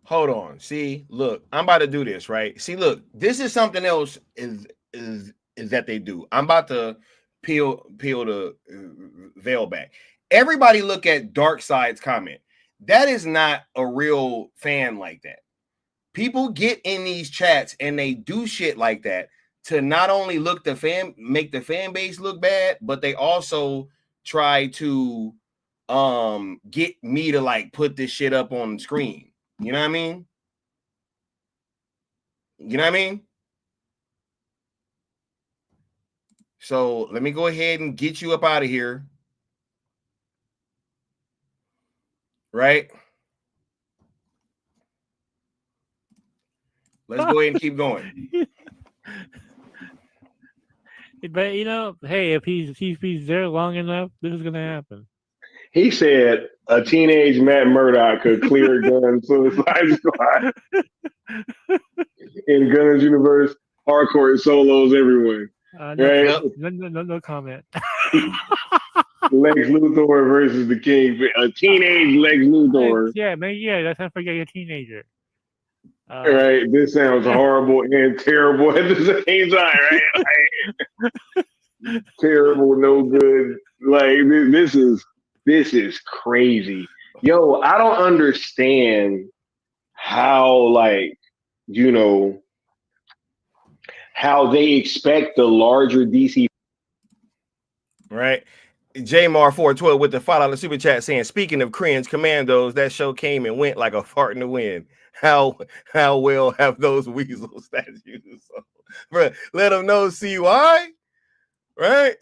Hold on. See, look, I'm about to do this, right? See, look, this is something else is that they do. I'm about to peel the veil back. Everybody look at Darkseid's comment. That is not a real fan like that. People get in these chats and they do shit like that to not only make the fan base look bad, but they also try to get me to like put this shit up on the screen. You know what I mean? You know what I mean? So let me go ahead and get you up out of here. Right? Let's go ahead and keep going. But you know, hey, if he's there long enough, this is gonna happen. He said a teenage Matt Murdock could clear gun Suicide Squad. In Gunners universe, hardcore solos everywhere. Right? No comment. Lex Luthor versus the King. A teenage Lex Luthor. Yeah, man. Yeah, let's not forget a teenager. Right. This sounds horrible and terrible at the same time, right? Like, terrible, no good. Like this is crazy. Yo, I don't understand how, like, you know, how they expect the larger DC. Right. JMar412 with the $5 super chat saying, speaking of cringe commandos, that show came and went like a fart in the wind. How well have those weasel statues? So, bro, let them know CY, right?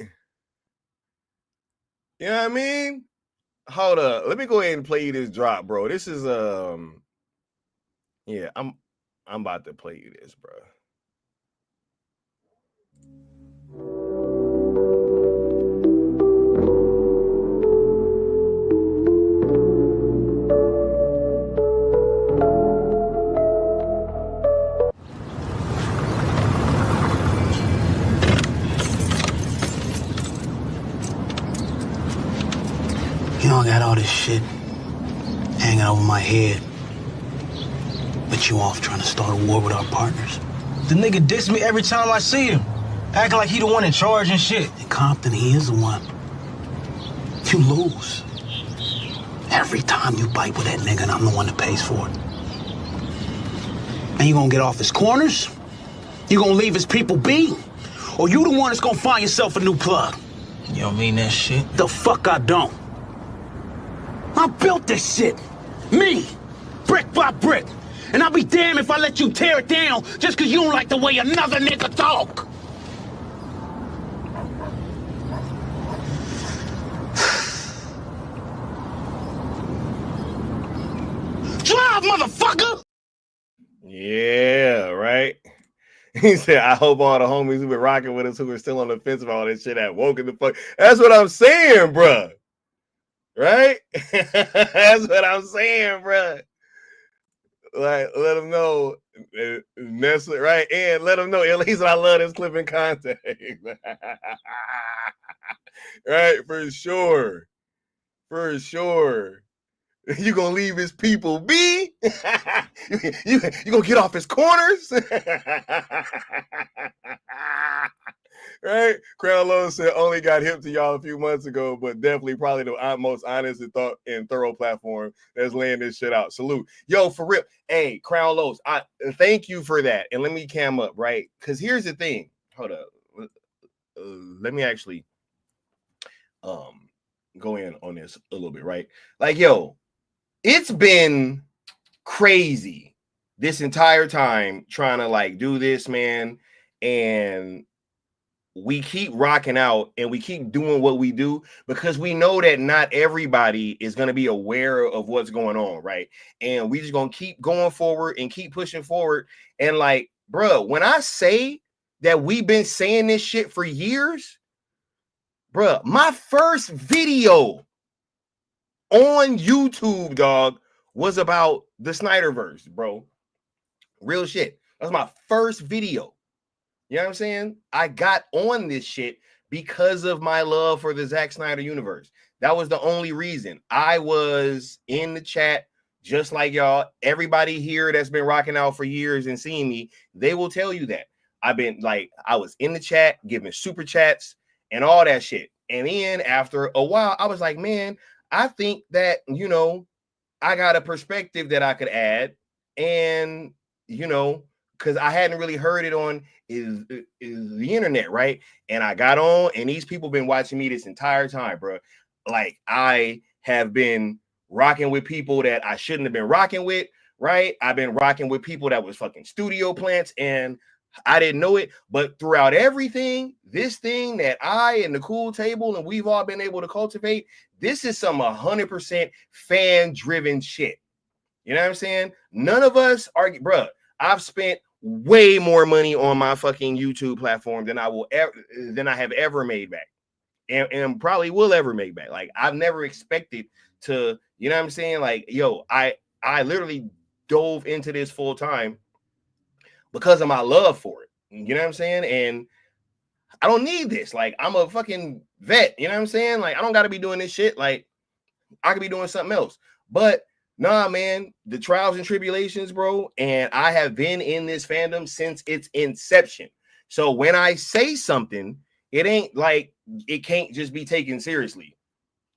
You know what I mean? Hold up. Let me go ahead and play you this drop, bro. This is yeah, I'm about to play you this, bro. You know, I got all this shit hanging over my head. But you off trying to start a war with our partners. The nigga dissed me every time I see him. Acting like he the one in charge and shit. In Compton, he is the one. You lose. Every time you bite with that nigga, and I'm the one that pays for it. And you gonna get off his corners? You gonna leave his people be? Or you the one that's gonna find yourself a new plug? You don't mean that shit? The fuck I don't. I built this shit. Me. Brick by brick. And I'll be damned if I let you tear it down just because you don't like the way another nigga talk. Drive, motherfucker! Yeah, right. He said, I hope all the homies who been rocking with us who are still on the fence about all this shit have woken the fuck. That's what I'm saying, bruh. Right? That's what I'm saying, bruh. Like, let them know, right? And let them know, at least I love this clip in context. Right? For sure. For sure. You gonna leave his people be? you gonna get off his corners? Right? Crown Lowe said only got hip to y'all a few months ago, but definitely probably the most honest and thorough platform that's laying this shit out. Salute. Yo, for real. Hey, Crown Lowe's, I thank you for that. And let me cam up, right? Because here's the thing. Hold up. let me actually go in on this a little bit, right? Like, yo, it's been crazy this entire time trying to like do this, man, and we keep rocking out and we keep doing what we do because we know that not everybody is going to be aware of what's going on, right? And we just going to keep going forward and keep pushing forward. And like, bro, when I say that we've been saying this shit for years, bro, my first video on YouTube, dog, was about the Snyderverse, bro. Real shit. That was my first video. You know what I'm saying? I got on this shit because of my love for the Zack Snyder universe. That was the only reason. I was in the chat just like y'all. Everybody here that's been rocking out for years and seeing me, they will tell you that. I've been like, I was in the chat giving super chats and all that shit. And then after a while, I was like, man, I think that, you know, I got a perspective that I could add. And, you know, because I hadn't really heard it on is the internet, right? And I got on, and these people been watching me this entire time, bro. Like, I have been rocking with people that I shouldn't have been rocking with, right? I've been rocking with people that was fucking studio plants, and I didn't know it. But throughout everything, this thing that I and the cool table and we've all been able to cultivate, this is some 100% fan-driven shit. You know what I'm saying? None of us are, bro. I've spent way more money on my fucking YouTube platform than I have ever made back, and probably will ever make back. Like, I've never expected to, you know what I'm saying? Like, yo, I literally dove into this full time because of my love for it. You know what I'm saying? And I don't need this. Like, I'm a fucking vet. You know what I'm saying? Like, I don't got to be doing this shit. Like, I could be doing something else. But nah, man, the trials and tribulations, bro. And I have been in this fandom since its inception. So when I say something, it ain't like it can't just be taken seriously.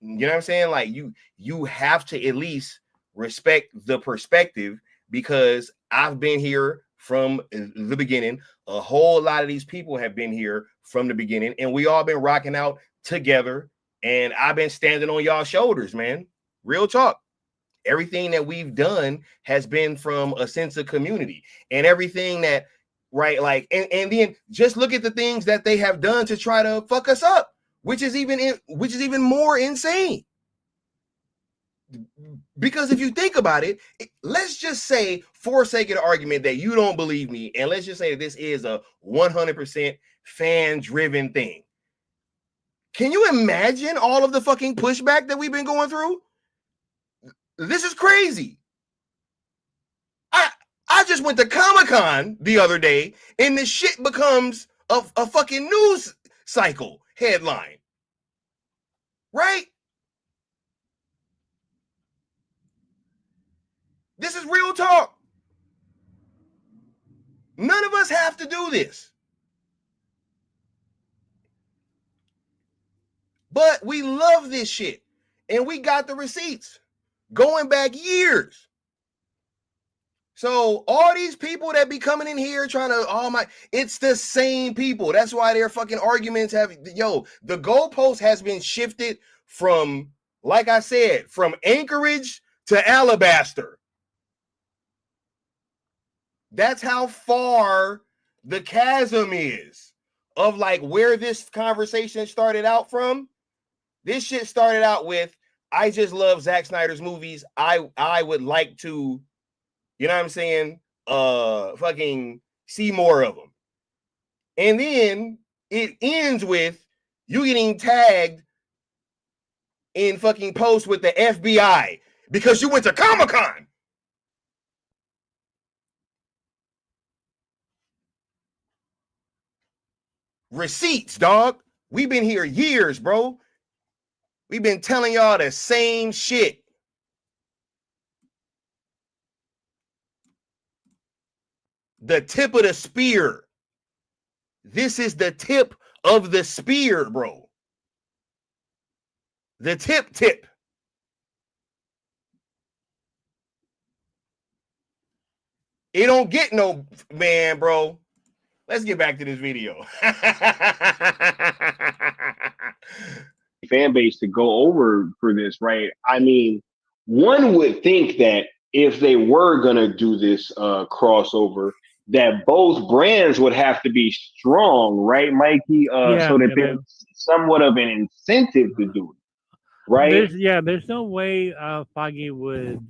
You know what I'm saying? Like, you have to at least respect the perspective, because I've been here from the beginning. A whole lot of these people have been here from the beginning, and we all been rocking out together. And I've been standing on y'all shoulders, man. Real talk. Everything that we've done has been from a sense of community, and everything that, right, like, and then just look at the things that they have done to try to fuck us up, which is even more insane. Because if you think about it, let's just say, for sake of the argument, that you don't believe me, and let's just say that this is a 100% fan-driven thing. Can you imagine all of the fucking pushback that we've been going through? This is crazy. I just went to Comic-Con the other day, and this shit becomes a fucking news cycle headline. Right? This is real talk. None of us have to do this. But we love this shit. And we got the receipts going back years. So all these people that be coming in here trying to, it's the same people. That's why their fucking arguments have, the goalpost has been shifted from, like I said, from Anchorage to Alabaster. That's how far the chasm is of like where this conversation started out from. This shit started out with, I just love Zack Snyder's movies. I would like to, you know what I'm saying, fucking see more of them. And then it ends with you getting tagged in fucking posts with the FBI because you went to Comic-Con. Receipts, dog. We've been here years, bro. We've been telling y'all the same shit. The tip of the spear. This is the tip of the spear, bro. The tip. It don't get no, man, bro. let's get back to this video. Fan base to go over for this, right? I mean, one would think that if they were gonna do this crossover, that both brands would have to be strong, right, Mikey? So that there's somewhat of an incentive to do it, right? There's no way Foggy would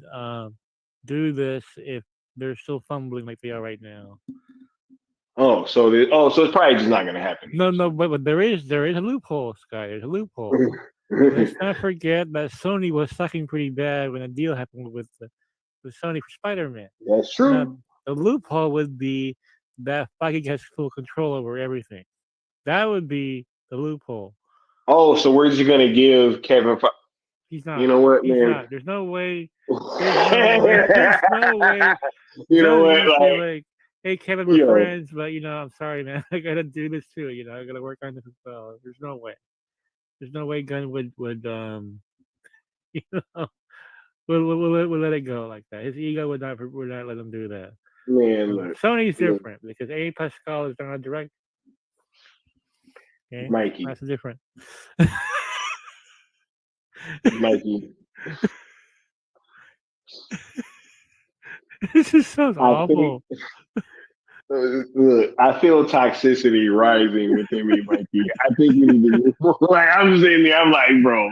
do this if they're still fumbling like they are right now. So it's probably just not gonna happen. No, but there is a loophole, Sky. There's a loophole. Let's not forget that Sony was sucking pretty bad when a deal happened with Sony for Spider-Man. That's true. Now, the loophole would be that Foggy has full control over everything. That would be the loophole. Oh, so where's you gonna give Kevin? He's not. You know what, He's man? not. There's no way. There's no way. You know what? Like, hey, Kevin, we're friends, but I'm sorry, man. I gotta do this too. I gotta work on this as well. There's no way. There's no way Gunn would would let it go like that. His ego would not let him do that. Man, Sony's different because A. Pascal is not a director. Okay? Mikey, that's different. Mikey. This is so awful. Look, I feel toxicity rising within me, Mikey. I think you need to like I'm sitting there, I'm like, bro,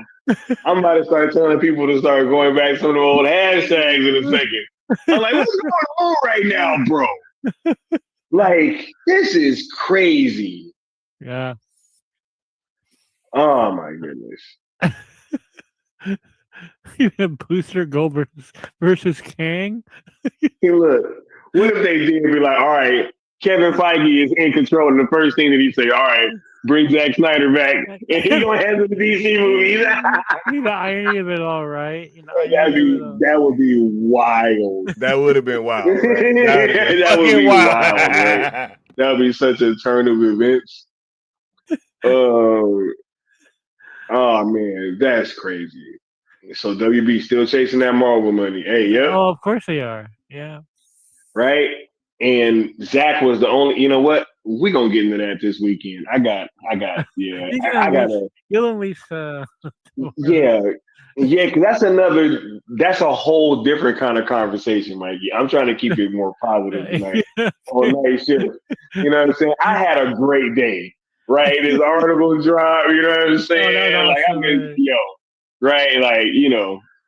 I'm about to start telling people to start going back to some of the old hashtags in a second. I'm like, what's going on right now, bro? Like, this is crazy. Yeah. Oh my goodness. You have Booster Gold versus Kang. Hey, look, what if they did be like, all right, Kevin Feige is in control, and the first thing that he say, all right, bring Zack Snyder back, and he's gonna handle the DC movies. The irony of it all, right? That would be wild. That would have been wild. Right? That would be wild, right? That would be such a turn of events. Oh man, that's crazy. So WB still chasing that Marvel money. Hey, yep. Oh, of course they are. Yeah. Right? And Zach was the only, you know what? We're gonna get into that this weekend. I got you'll at least because that's a whole different kind of conversation, Mikey. I'm trying to keep it more positive tonight. On night shift. You know what I'm saying? I had a great day. Right? This article drop, you know what I'm saying? Right? Like,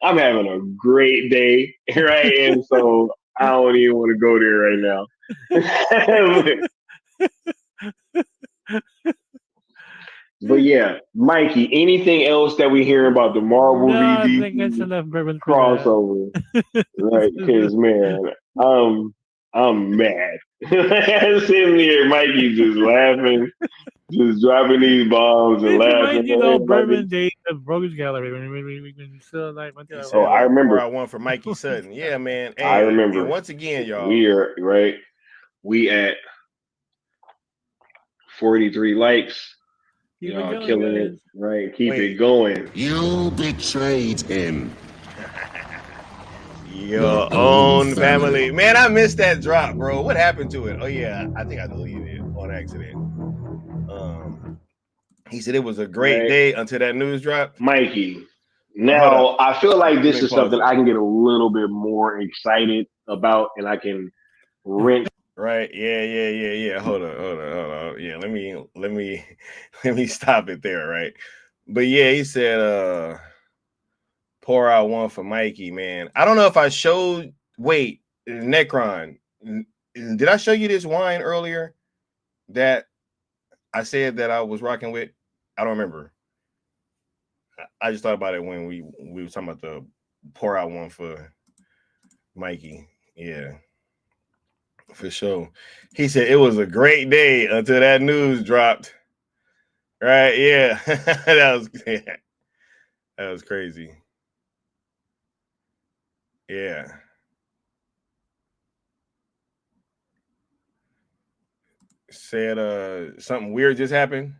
I'm having a great day, right? And so I don't even want to go there right now. But yeah, Mikey, anything else that we hear about the Marvel I think that's enough bourbon crossover? Right? Because man, I'm mad. Sitting here, Mikey just laughing, just dropping these bombs and laughing. Bourbon Days of Rogues Gallery when we still like went to I remember. I won for Mikey Sutton. Yeah, man. And, I remember. And once again, y'all, we are right. We at 43 likes. Y'all killing it, right? Keep it going. You betrayed him. Your own family. Man, I missed that drop, bro. What happened to it? Oh, yeah. I think I deleted it on accident. He said it was a great day until that news dropped. Mikey. Now, I feel like this is something I can get a little bit more excited about and I can rent. Right. Yeah. Hold on. Yeah, let me stop it there, right? But yeah, he said pour out one for Mikey, man. I don't know if I showed Necron. Did I show you this wine earlier that I said that I was rocking with? I don't remember. I just thought about it when we were talking about the pour out one for Mikey. Yeah. For sure. He said it was a great day until that news dropped. Right? Yeah. That was crazy. Yeah. Said something weird just happened.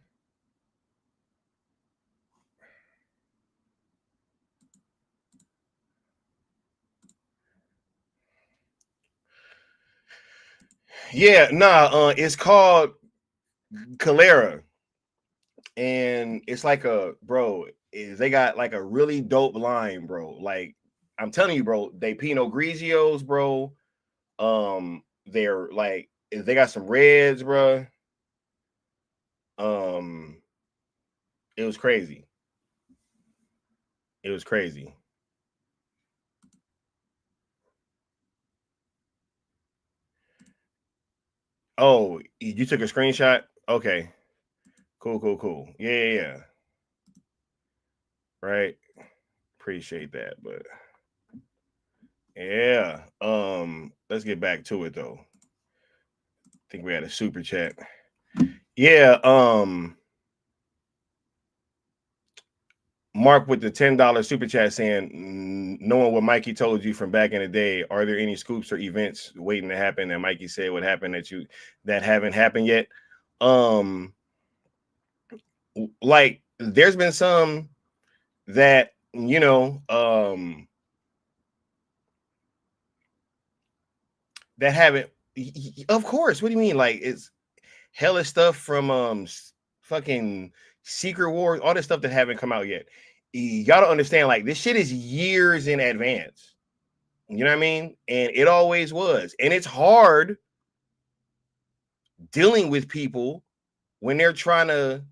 Yeah, nah, it's called Calera. And it's like they got like a really dope line, bro. Like, I'm telling you, bro, they Pinot Grigios, bro. They're like, they got some reds, bro. It was crazy. It was crazy. Oh, you took a screenshot? Okay. Cool. Yeah. Right. Appreciate that, but yeah. Let's get back to it though. I think we had a super chat. Yeah, Mark with the $10 super chat saying, knowing what Mikey told you from back in the day, are there any scoops or events waiting to happen that Mikey said would happen that haven't happened yet? Like there's been some that, that haven't, of course. What do you mean? Like, it's hella stuff from fucking Secret Wars, all this stuff that haven't come out yet. You gotta understand, like, this shit is years in advance. You know what I mean? And it always was. And it's hard dealing with people when they're trying to,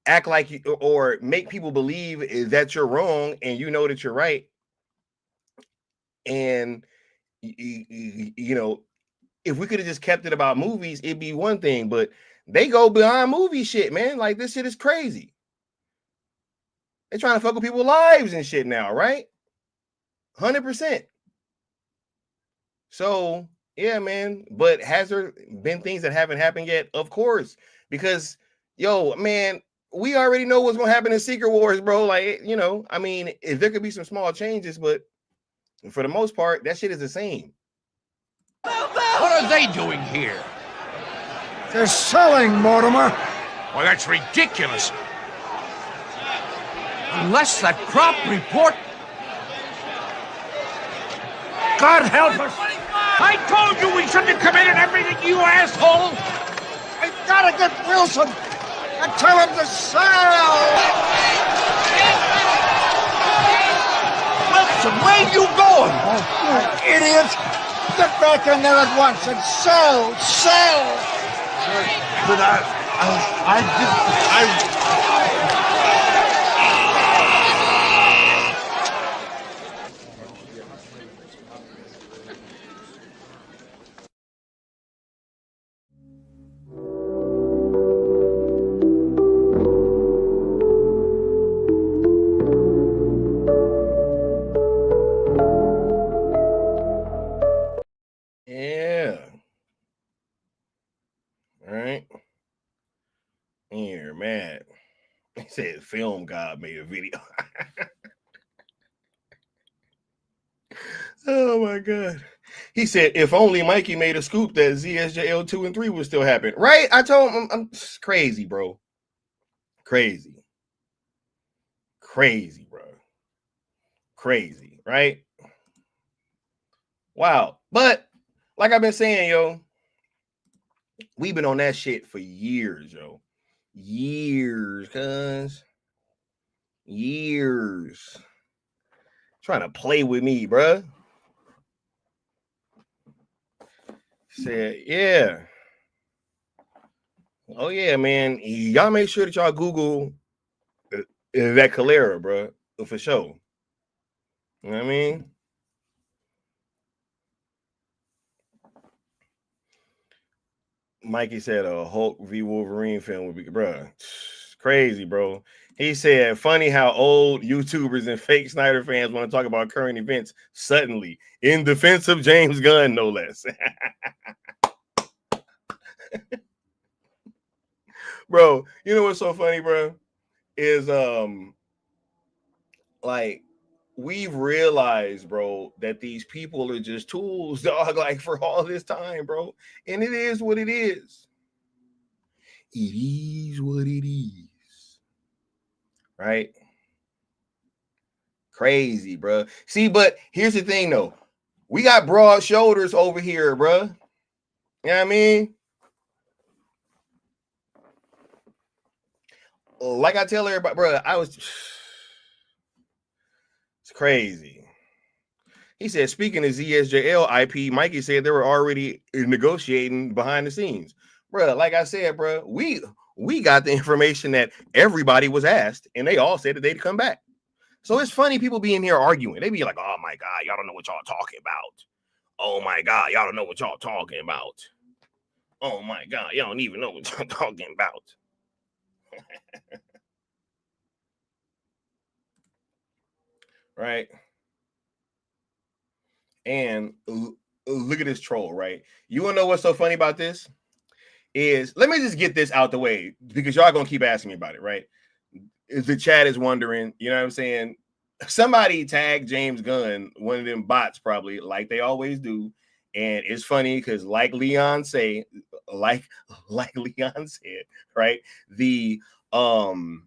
act like you, or make people believe that you're wrong and you know that you're right. And if we could have just kept it about movies, it'd be one thing, but they go behind movie shit, man. Like, this shit is crazy. They're trying to fuck with people's lives and shit now, right? 100%. So, yeah, man. But has there been things that haven't happened yet? Of course. Because, yo, man, we already know what's going to happen in Secret Wars, bro. Like, I mean, if there could be some small changes, but for the most part, that shit is the same. What are they doing here? They're selling, Mortimer. Well, that's ridiculous. Unless that crop report... God help us! I told you we shouldn't have committed everything, you asshole! I gotta get Wilson and tell him to sell! Wilson, where are you going? Oh, you idiot! Get back in there at once and sell! But I didn't... Yeah. All right. You're mad. He said Film God made a video. Oh my God. He said, if only Mikey made a scoop that ZSJL 2 and 3 would still happen. Right? I told him, I'm crazy, bro. Crazy, bro. Crazy, right? Wow. But like I've been saying, yo, we've been on that shit for years, yo. Years, cuz. Years. Trying to play with me, bruh. Said, yeah. Oh, yeah, man. Y'all make sure that y'all Google that Calera, bro, for sure. You know what I mean? Mikey said a Hulk v Wolverine film would be, bro. Crazy, bro. He said, funny how old YouTubers and fake Snyder fans want to talk about current events suddenly, in defense of James Gunn, no less. Bro, you know what's so funny, bro? Is like, we've realized, bro, that these people are just tools, dog, like, for all this time, bro. And it is what it is. It is what it is. Right? Crazy, bro. See, but here's the thing, though. We got broad shoulders over here, bruh. You know what I mean? Like I tell everybody, bruh, it's crazy. He said, speaking of ZSJL IP, Mikey said they were already negotiating behind the scenes. Bruh, like I said, bruh, we got the information that everybody was asked, and they all said that they'd come back. So it's funny people being here arguing. They be like, oh my God, y'all don't know what y'all talking about. Oh my God, y'all don't know what y'all talking about. Oh my God, y'all don't even know what y'all talking about. Right? And look at this troll, right? You want to know what's so funny about this? Is let me just get this out the way because y'all gonna keep asking me about it, right? The chat is wondering, you know what I'm saying? Somebody tagged James Gunn, one of them bots, probably like they always do, and it's funny because, like Leon said, right? The hold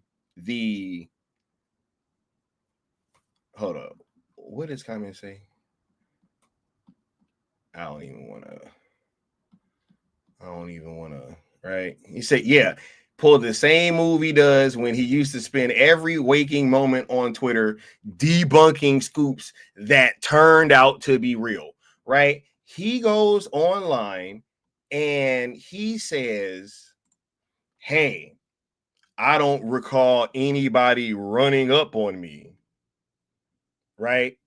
up, what does comment say? I don't even want to, right? He said, yeah, pull the same move he does when he used to spend every waking moment on Twitter debunking scoops that turned out to be real, right? He goes online and he says, hey, I don't recall anybody running up on me, right?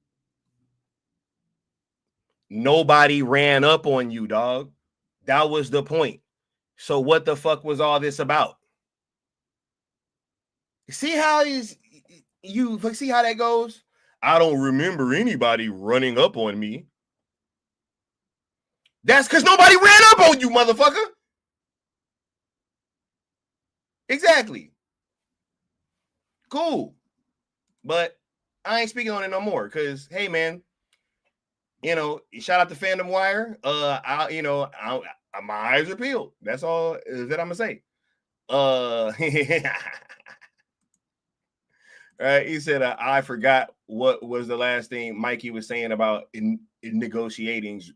Nobody ran up on you, dog. That was the point. So what the fuck was all this about? See how see how that goes? I don't remember anybody running up on me. That's because nobody ran up on you, motherfucker. Exactly. Cool. But I ain't speaking on it no more because, hey, man, you know, shout out to Fandom Wire. My eyes are peeled. That's all that I'm gonna say. Right? He said, I forgot what was the last thing Mikey was saying about in negotiations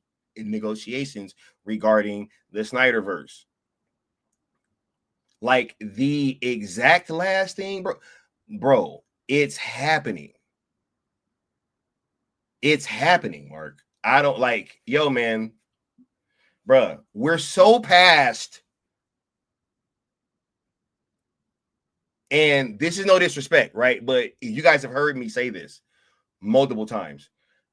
regarding the Snyderverse. Like the exact last thing, bro, it's happening. It's happening, Mark. I don't like, yo, man, bruh, we're so past, and this is no disrespect, right? But you guys have heard me say this multiple times.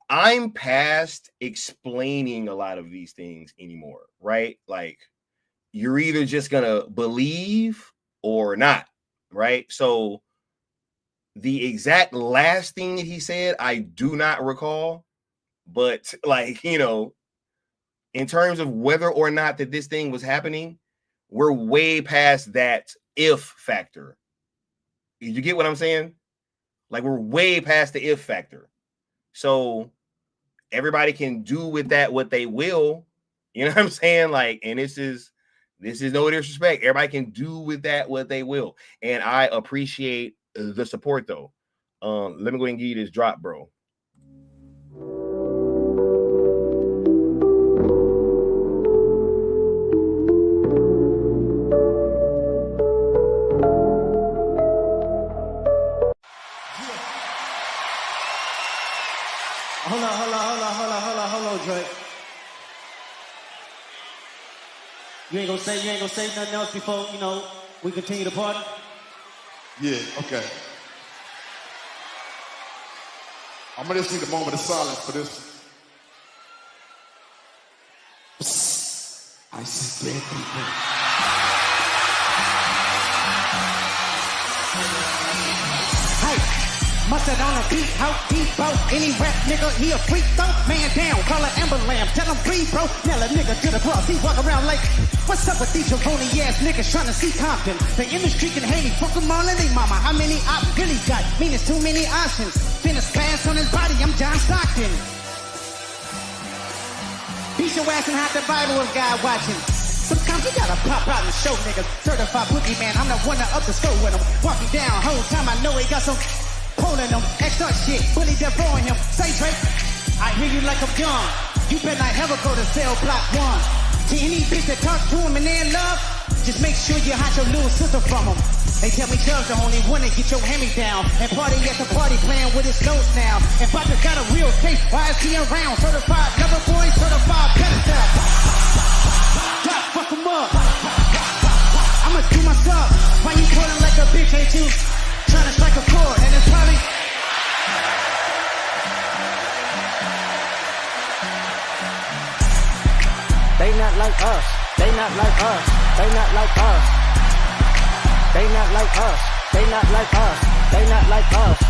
I'm past explaining a lot of these things anymore, right? Like, you're either just gonna believe or not, right? So the exact last thing that he said, I do not recall, but like, you know, in terms of whether or not that this thing was happening, we're way past that if factor. You get what I'm saying? Like, we're way past the if factor. So everybody can do with that what they will. You know what I'm saying? Like, and this is no disrespect. Everybody can do with that what they will. And I appreciate the support, though. Let me go ahead and give you this drop, bro. Hold on, Drake. You ain't gonna say nothing else before, you know, we continue to party? Yeah, okay. I'm gonna just need a moment of silence for this. Psst. I see dead people. Mustard on a beat, how deep, bro. Any rap nigga, he a freak, though. Man down, call an ambulance, tell him breathe, bro. Nail a nigga to the cross, he walk around like, what's up with these jabroni ass niggas trying to see Compton? The industry can hate me, fuck them all and they mama. How many op really got? Mean it's too many options. Been a spaz on his body, I'm John Stockton. Beat your ass and hide the Bible if God watching. Sometimes you gotta pop out and show niggas. Certified boogie man, I'm the one that up the score with him. Walking down, whole time I know he got some pulling him, extra shit, bully death on him. Say Drake, I hear you like I'm young. You better not ever go to cell block 1. To any bitch that talk to him and they're in love, just make sure you hide your little sister from him. They tell me Doug's the only one that get your hand down and party at the party playing with his notes now. And Bobby got a real taste. Why is he around? Certified lover boy, certified pedestal. God, fuck him up. I'ma do my stuff. Why you pulling like a bitch, ain't you? Trying to strike a chord, and it's probably. They not like us. They not like us. They not like us. They not like us. They not like us. They not like us.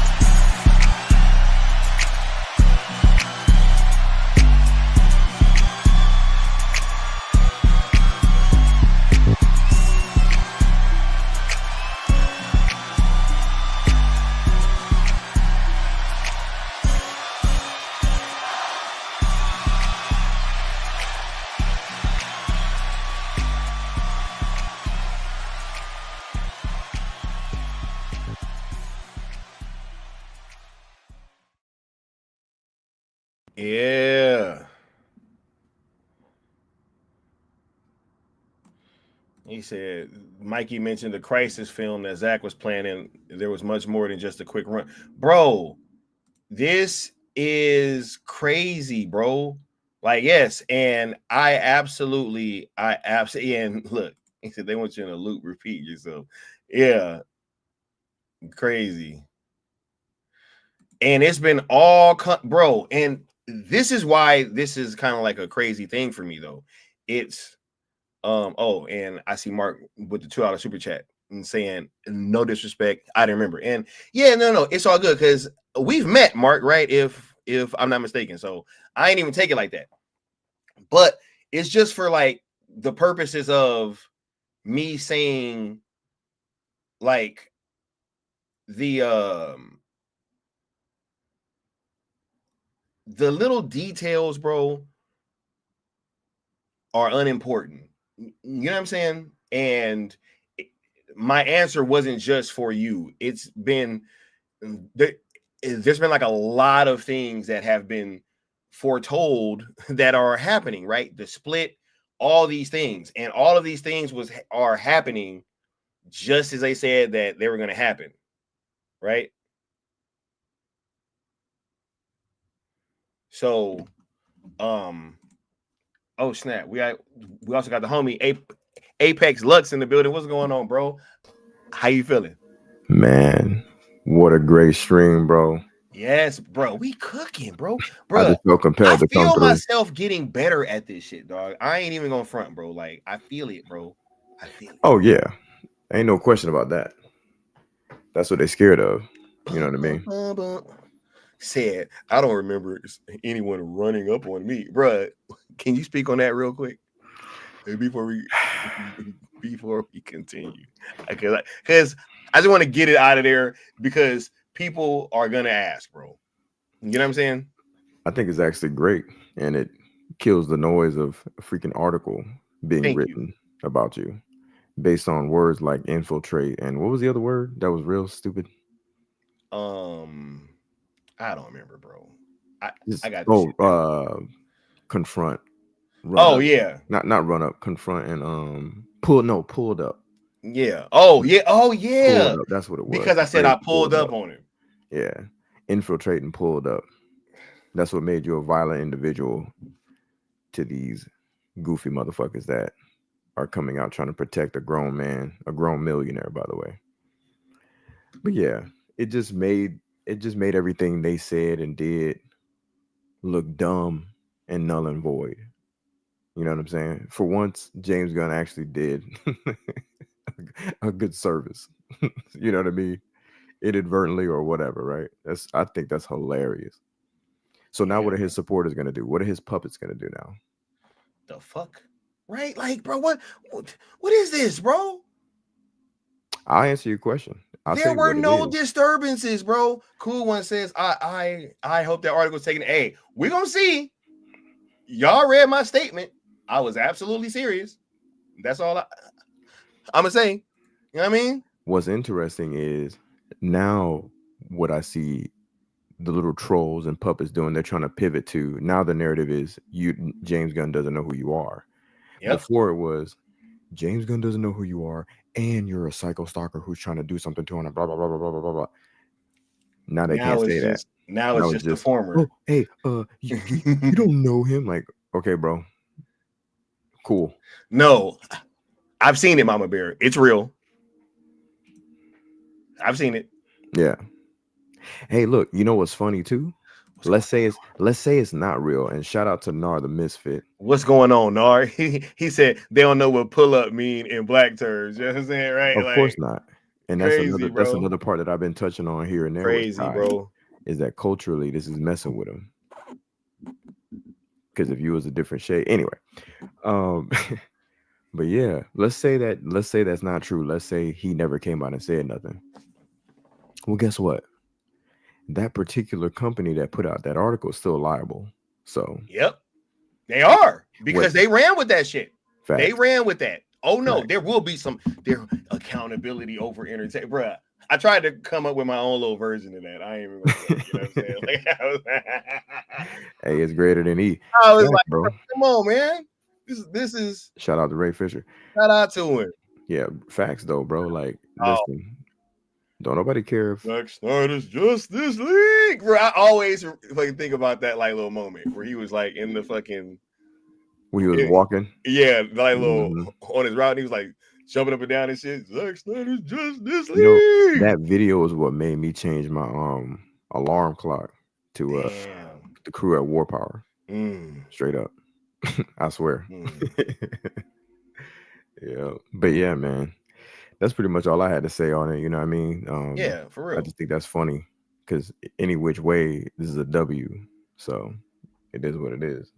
Yeah. He said, Mikey mentioned the Crisis film that Zach was planning. There was much more than just a quick run. Bro, this is crazy, bro. Like, yes, and I absolutely, and look, he said they want you in a loop, repeat yourself. Yeah. Crazy. And it's been all, bro, and this is why this is kind of like a crazy thing for me, though. It's, oh, and I see Mark with the $2 super chat and saying, no disrespect, I didn't remember. And yeah, no, it's all good because we've met, Mark, right? If I'm not mistaken. So I ain't even take it like that. But it's just for like the purposes of me saying like the little details, bro, are unimportant. You know what I'm saying? And my answer wasn't just for you. It's been there's been like a lot of things that have been foretold that are happening, right? The split, all these things, and all of these things are happening just as they said that they were going to happen, right? So, oh snap, we also got the homie Apex Lux in the building. What's going on, bro? How you feeling? Man, what a great stream, bro. Yes, bro. We cooking, bro. I just felt compelled to come feel through. myself getting better at this shit, dog. I ain't even gonna front, bro. Like, I feel it, bro. I feel it. Oh, yeah. Ain't no question about that. That's what they're scared of. You know what I mean? Said, I don't remember anyone running up on me. Bruh, can you speak on that real quick? Before we continue. Because I just want to get it out of there because people are gonna ask, bro. You know what I'm saying? I think it's actually great, and it kills the noise of a freaking article being written about you based on words like infiltrate and what was the other word that was real stupid? I don't remember, bro. I got confront. Up. Yeah, not run up, confront and pulled up. Yeah. Oh yeah. Pulled up. That's what it was. Because I said I pulled up on him. Yeah, infiltrate and pulled up. That's what made you a violent individual to these goofy motherfuckers that are coming out trying to protect a grown man, a grown millionaire, by the way. But yeah, it just made everything they said and did look dumb and null and void. You know what I'm saying? For once, James Gunn actually did a good service. You know what I mean? Inadvertently or whatever, right? I think that's hilarious. So now what are his supporters going to do? What are his puppets going to do now? The fuck? Right? Like, bro, what is this, bro? I'll answer your question. There were no disturbances, bro. Cool One says, I hope that article's taken. Hey, we're gonna see. Y'all read my statement. I was absolutely serious. That's all I'm gonna say. You know what I mean? What's interesting is now what I see the little trolls and puppets doing. They're trying to pivot to now the narrative is James Gunn doesn't know who you are. Yep. Before it was James Gunn doesn't know who you are, and you're a psycho stalker who's trying to do something to him. Blah blah blah blah blah blah blah. Now they can't say that. Now it's just the former. Oh, hey, you don't know him. Like, okay, bro. Cool. No, I've seen it, Mama Bear. It's real. I've seen it. Yeah. Hey, look, you know what's funny too? Let's say it's not real. And shout out to Nar the Misfit. What's going on, Nar? He said they don't know what pull up mean in black terms. You know what I'm saying, right? Of course not. And crazy, that's another part that I've been touching on here and there. Crazy, bro. Is that culturally this is messing with him. Because if you was a different shade, anyway. But yeah, let's say that's not true. Let's say he never came out and said nothing. Well, guess what? That particular company that put out that article is still liable. So yep, they are because they ran with that shit. Fact. They ran with that. Oh no, there will be some accountability over entertainment, bruh. I tried to come up with my own little version of that. I ain't even gonna, you know what I'm saying? Like, hey, it's greater than E. I was like, bro, come on, man. This is shout out to Ray Fisher. Shout out to him. Yeah, facts though, bro. Like, listen, don't nobody care if Zack Snyder's Justice League, bro. I always fucking think about that like little moment where he was like in the fucking when he was walking. Yeah, like little on his route, and he was like jumping up and down and shit. Zack Snyder's Justice League. You know, that video is what made me change my alarm clock to the crew at War Power. Straight up. I swear. Yeah. But yeah, man. That's pretty much all I had to say on it. You know what I mean? Yeah, for real. I just think that's funny because any which way, this is a W. So it is what it is.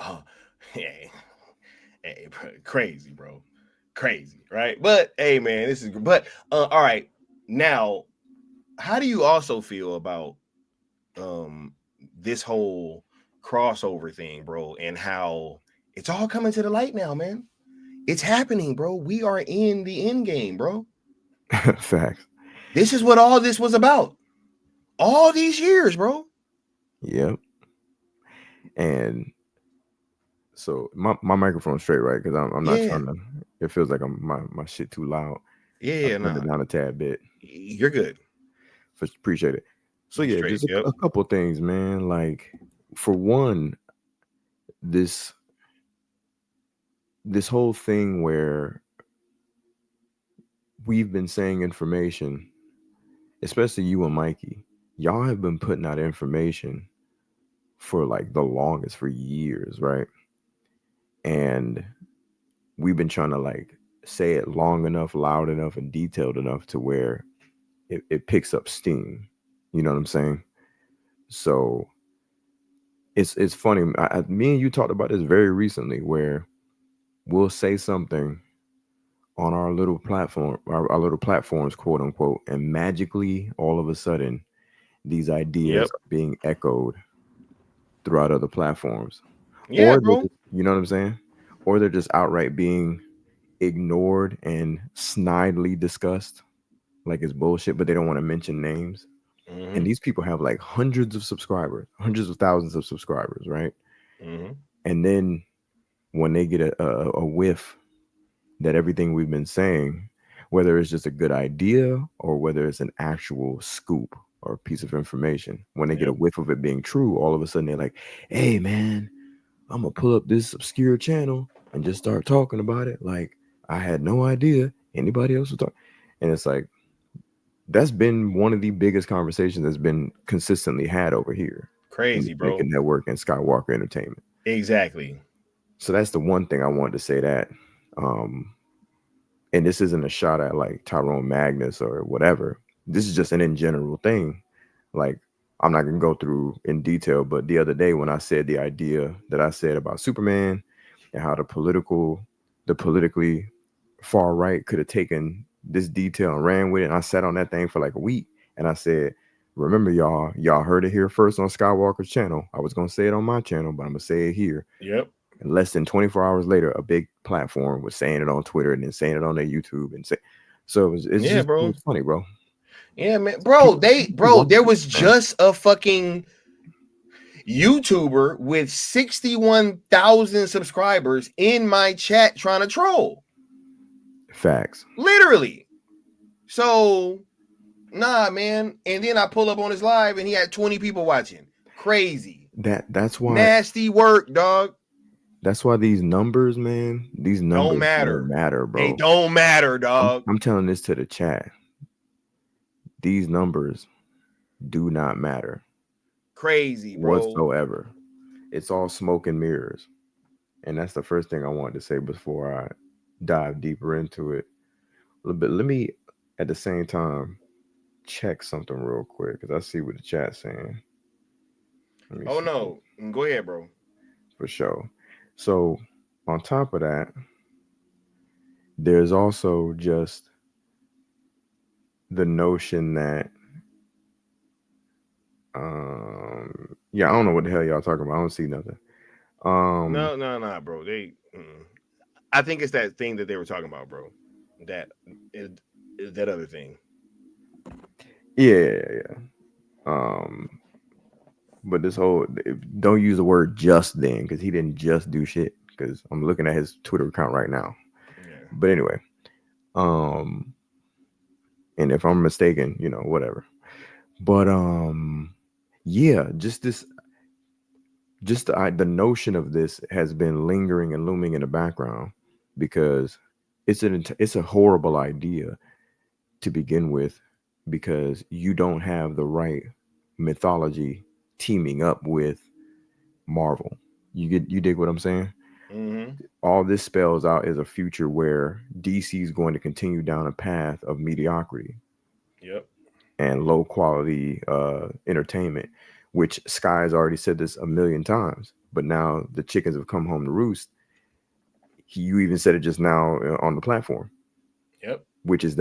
Oh, hey, bro, crazy, bro. Crazy, right? But hey, man, this is good. But all right. Now, how do you also feel about this whole crossover thing, bro, and how it's all coming to the light now, man? It's happening, bro. We are in the end game, bro. Facts. This is what all this was about. All these years, bro. Yep. And so my microphone's straight, right? Because I'm not trying to. It feels like my shit too loud. Yeah, turn it down a tad bit. You're good. Appreciate it. So yeah, Straight, just a couple of things, man. Like for one, this whole thing where we've been saying information, especially you and Mikey, y'all have been putting out information for like the longest, for years, right? And we've been trying to like say it long enough, loud enough, and detailed enough to where it picks up steam. You know what I'm saying? So it's funny. Me and you talked about this very recently, where we'll say something on our little platform, our little platforms, quote unquote, and magically, all of a sudden, these ideas are being echoed throughout other platforms. Yeah, or bro. You know what I'm saying? Or they're just outright being ignored and snidely discussed, like it's bullshit, but they don't want to mention names. And these people have like hundreds of subscribers, hundreds of thousands of subscribers, right? And then when they get a whiff that everything we've been saying, whether it's just a good idea or whether it's an actual scoop or a piece of information, when they get a whiff of it being true, all of a sudden they're like, hey man, I'm gonna pull up this obscure channel and just start talking about it. Like I had no idea anybody else was talking. And it's like, that's been one of the biggest conversations that's been consistently had over here. Crazy, bro. Network and Skywalker Entertainment. Exactly. So that's the one thing I wanted to say that. And this isn't a shot at like Tyrone Magnus or whatever. This is just an in general thing. Like, I'm not going to go through in detail, but the other day when I said the idea that I said about Superman and how the politically far right could have taken this detail and ran with it. And I sat on that thing for like a week and I said, remember y'all heard it here first on Skywalker's channel. I was going to say it on my channel, but I'm going to say it here. Yep. And less than 24 hours later, a big platform was saying it on Twitter and then saying it on their YouTube. And so it's just, bro. It was funny, bro. Yeah, man, bro. There was just a fucking YouTuber with 61,000 subscribers in my chat trying to troll. Facts. Literally. So, nah, man. And then I pull up on his live and he had 20 people watching. Crazy. That's why nasty work, dog. That's why these numbers, man, these numbers don't matter, bro. They don't matter, dog. I'm telling this to the chat. These numbers do not matter. Crazy, bro. Whatsoever. It's all smoke and mirrors. And that's the first thing I wanted to say before I dive deeper into it a little bit. Let me, at the same time, check something real quick because I see what the chat's saying. Oh, no. Go ahead, bro. For sure. So, on top of that, there's also just the notion that, I don't know what the hell y'all talking about. I don't see nothing. No, bro. I think it's that thing that they were talking about, bro. That is that other thing. Yeah. But this whole, don't use the word just then, because he didn't just do shit. Because I'm looking at his Twitter account right now. Yeah. But anyway, and if I'm mistaken, whatever. But yeah, just the notion of this has been lingering and looming in the background because it's a horrible idea to begin with, because you don't have the right mythology teaming up with Marvel. You dig what I'm saying? Mm-hmm. All this spells out is a future where DC is going to continue down a path of mediocrity. Yep. And low quality entertainment, which Sky has already said this a million times, but now the chickens have come home to roost. You even said it just now on the platform. Yep. Which is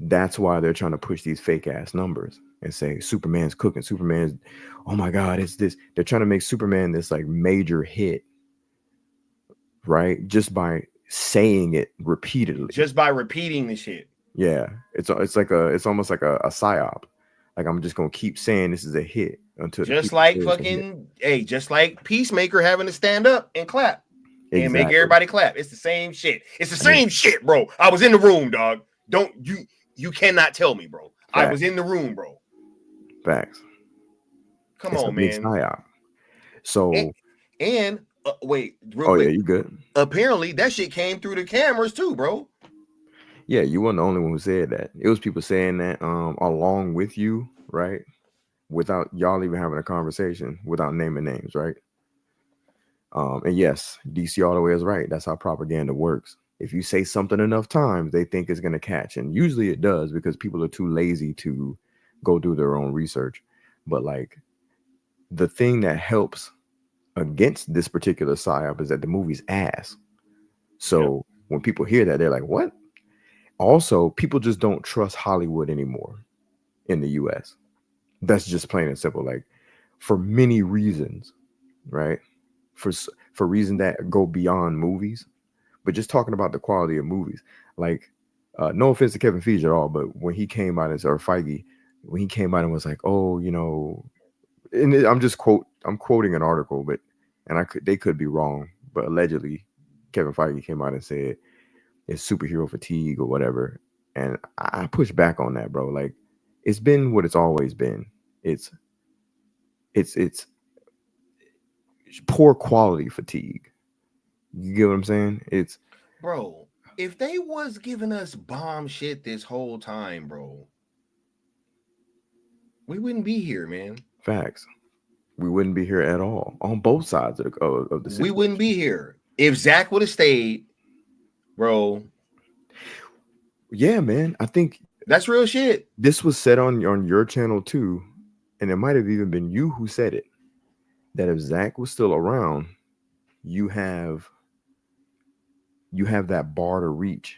that's why they're trying to push these fake ass numbers and say Superman's cooking. Superman's, oh my God, it's this. They're trying to make Superman this like major hit, right? Just by saying it repeatedly. Just by repeating the shit. Yeah, it's almost like a psyop. Like, I'm just gonna keep saying this is a hit until just like just like Peacemaker having to stand up and clap and make everybody clap. It's the same shit. It's the same shit, bro. I was in the room, dog. You cannot tell me, bro. Facts. I was in the room, bro. Facts. Come on, man. Psyop. So and wait, real quick. Yeah, you good? Apparently, that shit came through the cameras too, bro. Yeah, you weren't the only one who said that. It was people saying that along with you, right? Without y'all even having a conversation, without naming names, right? And yes, DC all the way is right. That's how propaganda works. If you say something enough times, they think it's going to catch. And usually it does, because people are too lazy to go do their own research. But like, the thing that helps against this particular psyop is that the movie's ass. So when people hear that, they're like, what? Also, people just don't trust Hollywood anymore in the US. That's just plain and simple. Like, for many reasons, right? For reasons that go beyond movies. But just talking about the quality of movies, like, no offense to Kevin Feige at all, but when he came out or Feige, when he came out and was like, oh, and I'm quoting an article, but they could be wrong, but allegedly Kevin Feige came out and said it's superhero fatigue or whatever, and I push back on that, bro. Like, it's been what it's always been. It's poor quality fatigue. You get what I'm saying? It's, bro, if they was giving us bomb shit this whole time, bro, we wouldn't be here, man. Facts. We wouldn't be here at all on both sides of the situation. We wouldn't be here if Zack would have stayed, bro. Yeah, man. I think that's real shit. This was said on your channel too, and it might have even been you who said it. That if Zack was still around, you have that bar to reach,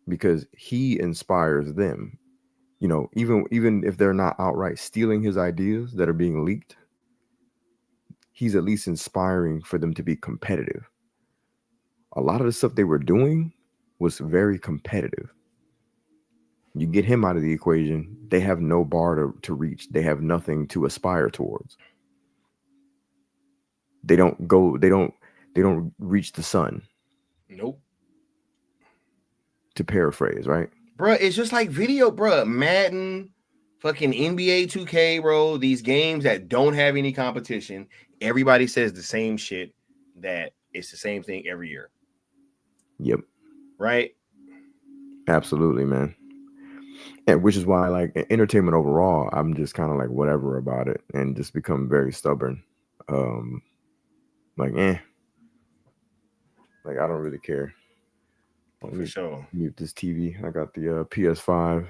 because he inspires them. Even if they're not outright stealing his ideas that are being leaked, he's at least inspiring for them to be competitive. A lot of the stuff they were doing was very competitive. You get him out of the equation, they have no bar to reach. They have nothing to aspire towards. They don't reach the sun. Nope. To paraphrase, right? Bruh, it's just like video, bruh. Madden, fucking NBA 2K, bro. These games that don't have any competition. Everybody says the same shit, that it's the same thing every year. Yep. Right? Absolutely, man. And which is why, like, entertainment overall, I'm just kind of like whatever about it and just become very stubborn. Like, like I don't really care. For sure. Mute this TV. I got the PS5.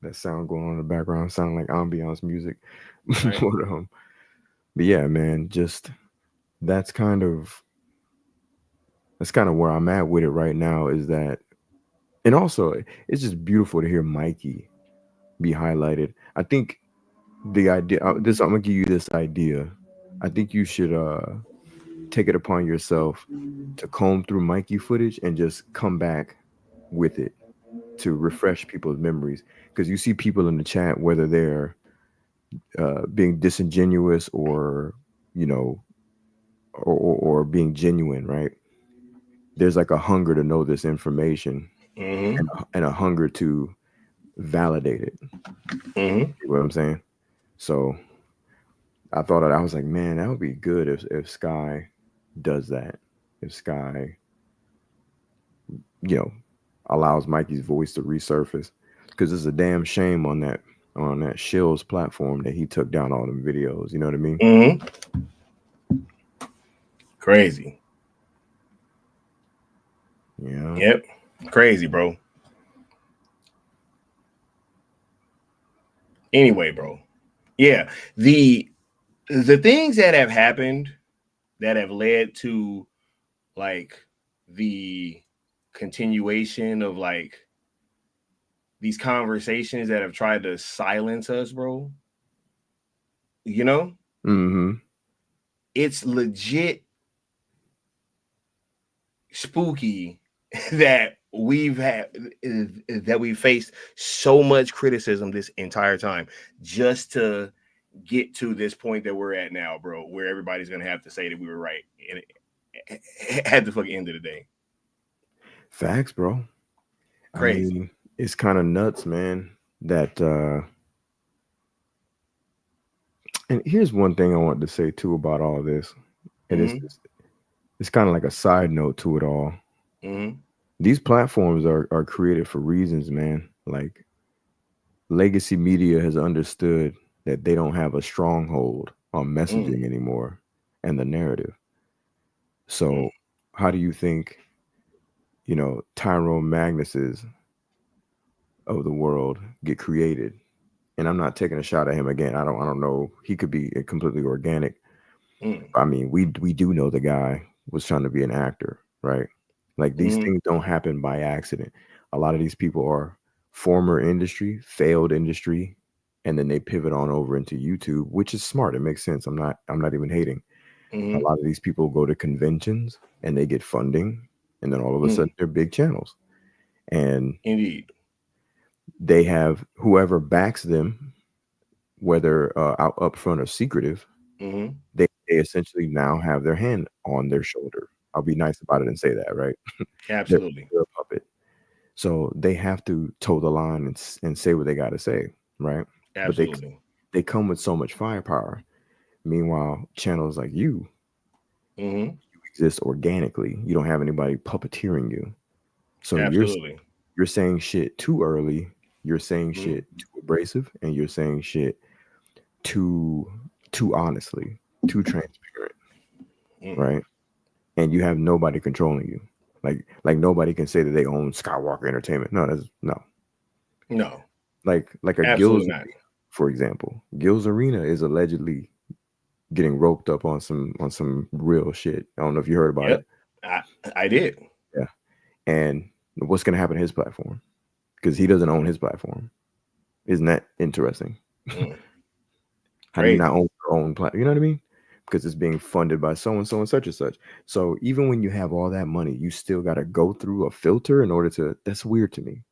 That sound going on in the background, sounding like ambiance music. Right. But yeah, man, just that's kind of where I'm at with it right now. Is that, and also it's just beautiful to hear Mikey be highlighted. I think the idea. I'm gonna give you this idea. I think you should take it upon yourself to comb through Mikey footage and just come back with it to refresh people's memories, because you see people in the chat, whether they're being disingenuous or or being genuine, right? There's like a hunger to know this information, and a hunger to validate it. You know what I'm saying? So I thought I was like, man, that would be good if Sky does that. If Sky, allows Mikey's voice to resurface, because it's a damn shame on that Shill's platform that he took down all them videos. You know what I mean? Crazy. Yeah. Yep. Crazy, bro. Anyway, bro. Yeah. The things that have happened that have led to like the continuation of like these conversations that have tried to silence us, bro. You know? Mm-hmm. It's legit spooky that we faced so much criticism this entire time just to get to this point that we're at now, bro, where everybody's gonna have to say that we were right at the fucking end of the day. Facts, bro. Crazy. I mean, it's kind of nuts, man. That and here's one thing I wanted to say too about all this, and it's kind of like a side note to it all. These platforms are created for reasons, man. Like, legacy media has understood that they don't have a stronghold on messaging anymore and the narrative. So how do you think, Tyrone Magnuses of the world get created? And I'm not taking a shot at him again. I don't know. He could be completely organic. I mean, we do know the guy was trying to be an actor, right? Like, these things don't happen by accident. A lot of these people are former industry, failed industry, and then they pivot on over into YouTube, which is smart. It makes sense. I'm not even hating. A lot of these people go to conventions and they get funding, and then all of a sudden they're big channels. And indeed, they have whoever backs them, whether out upfront or secretive, they essentially now have their hand on their shoulder. I'll be nice about it and say that, right? Absolutely. They're a puppet. So they have to toe the line and say what they got to say, right? Absolutely. But they come with so much firepower. Meanwhile, channels like you exist organically. You don't have anybody puppeteering you. So you're saying shit too early. You're saying shit too abrasive, and you're saying shit too honestly, too transparent, right? And you have nobody controlling you. Like nobody can say that they own Skywalker Entertainment. No, no. Like a Absolutely Gil's not. Arena, for example. Gil's Arena is allegedly getting roped up on some real shit. I don't know if you heard about it. I did. Yeah. And what's gonna happen to his platform? Because he doesn't own his platform. Isn't that interesting? How do you not own your own platform? You know what I mean? Because it's being funded by so and so and such and such. So even when you have all that money, you still got to go through a filter in order to. That's weird to me.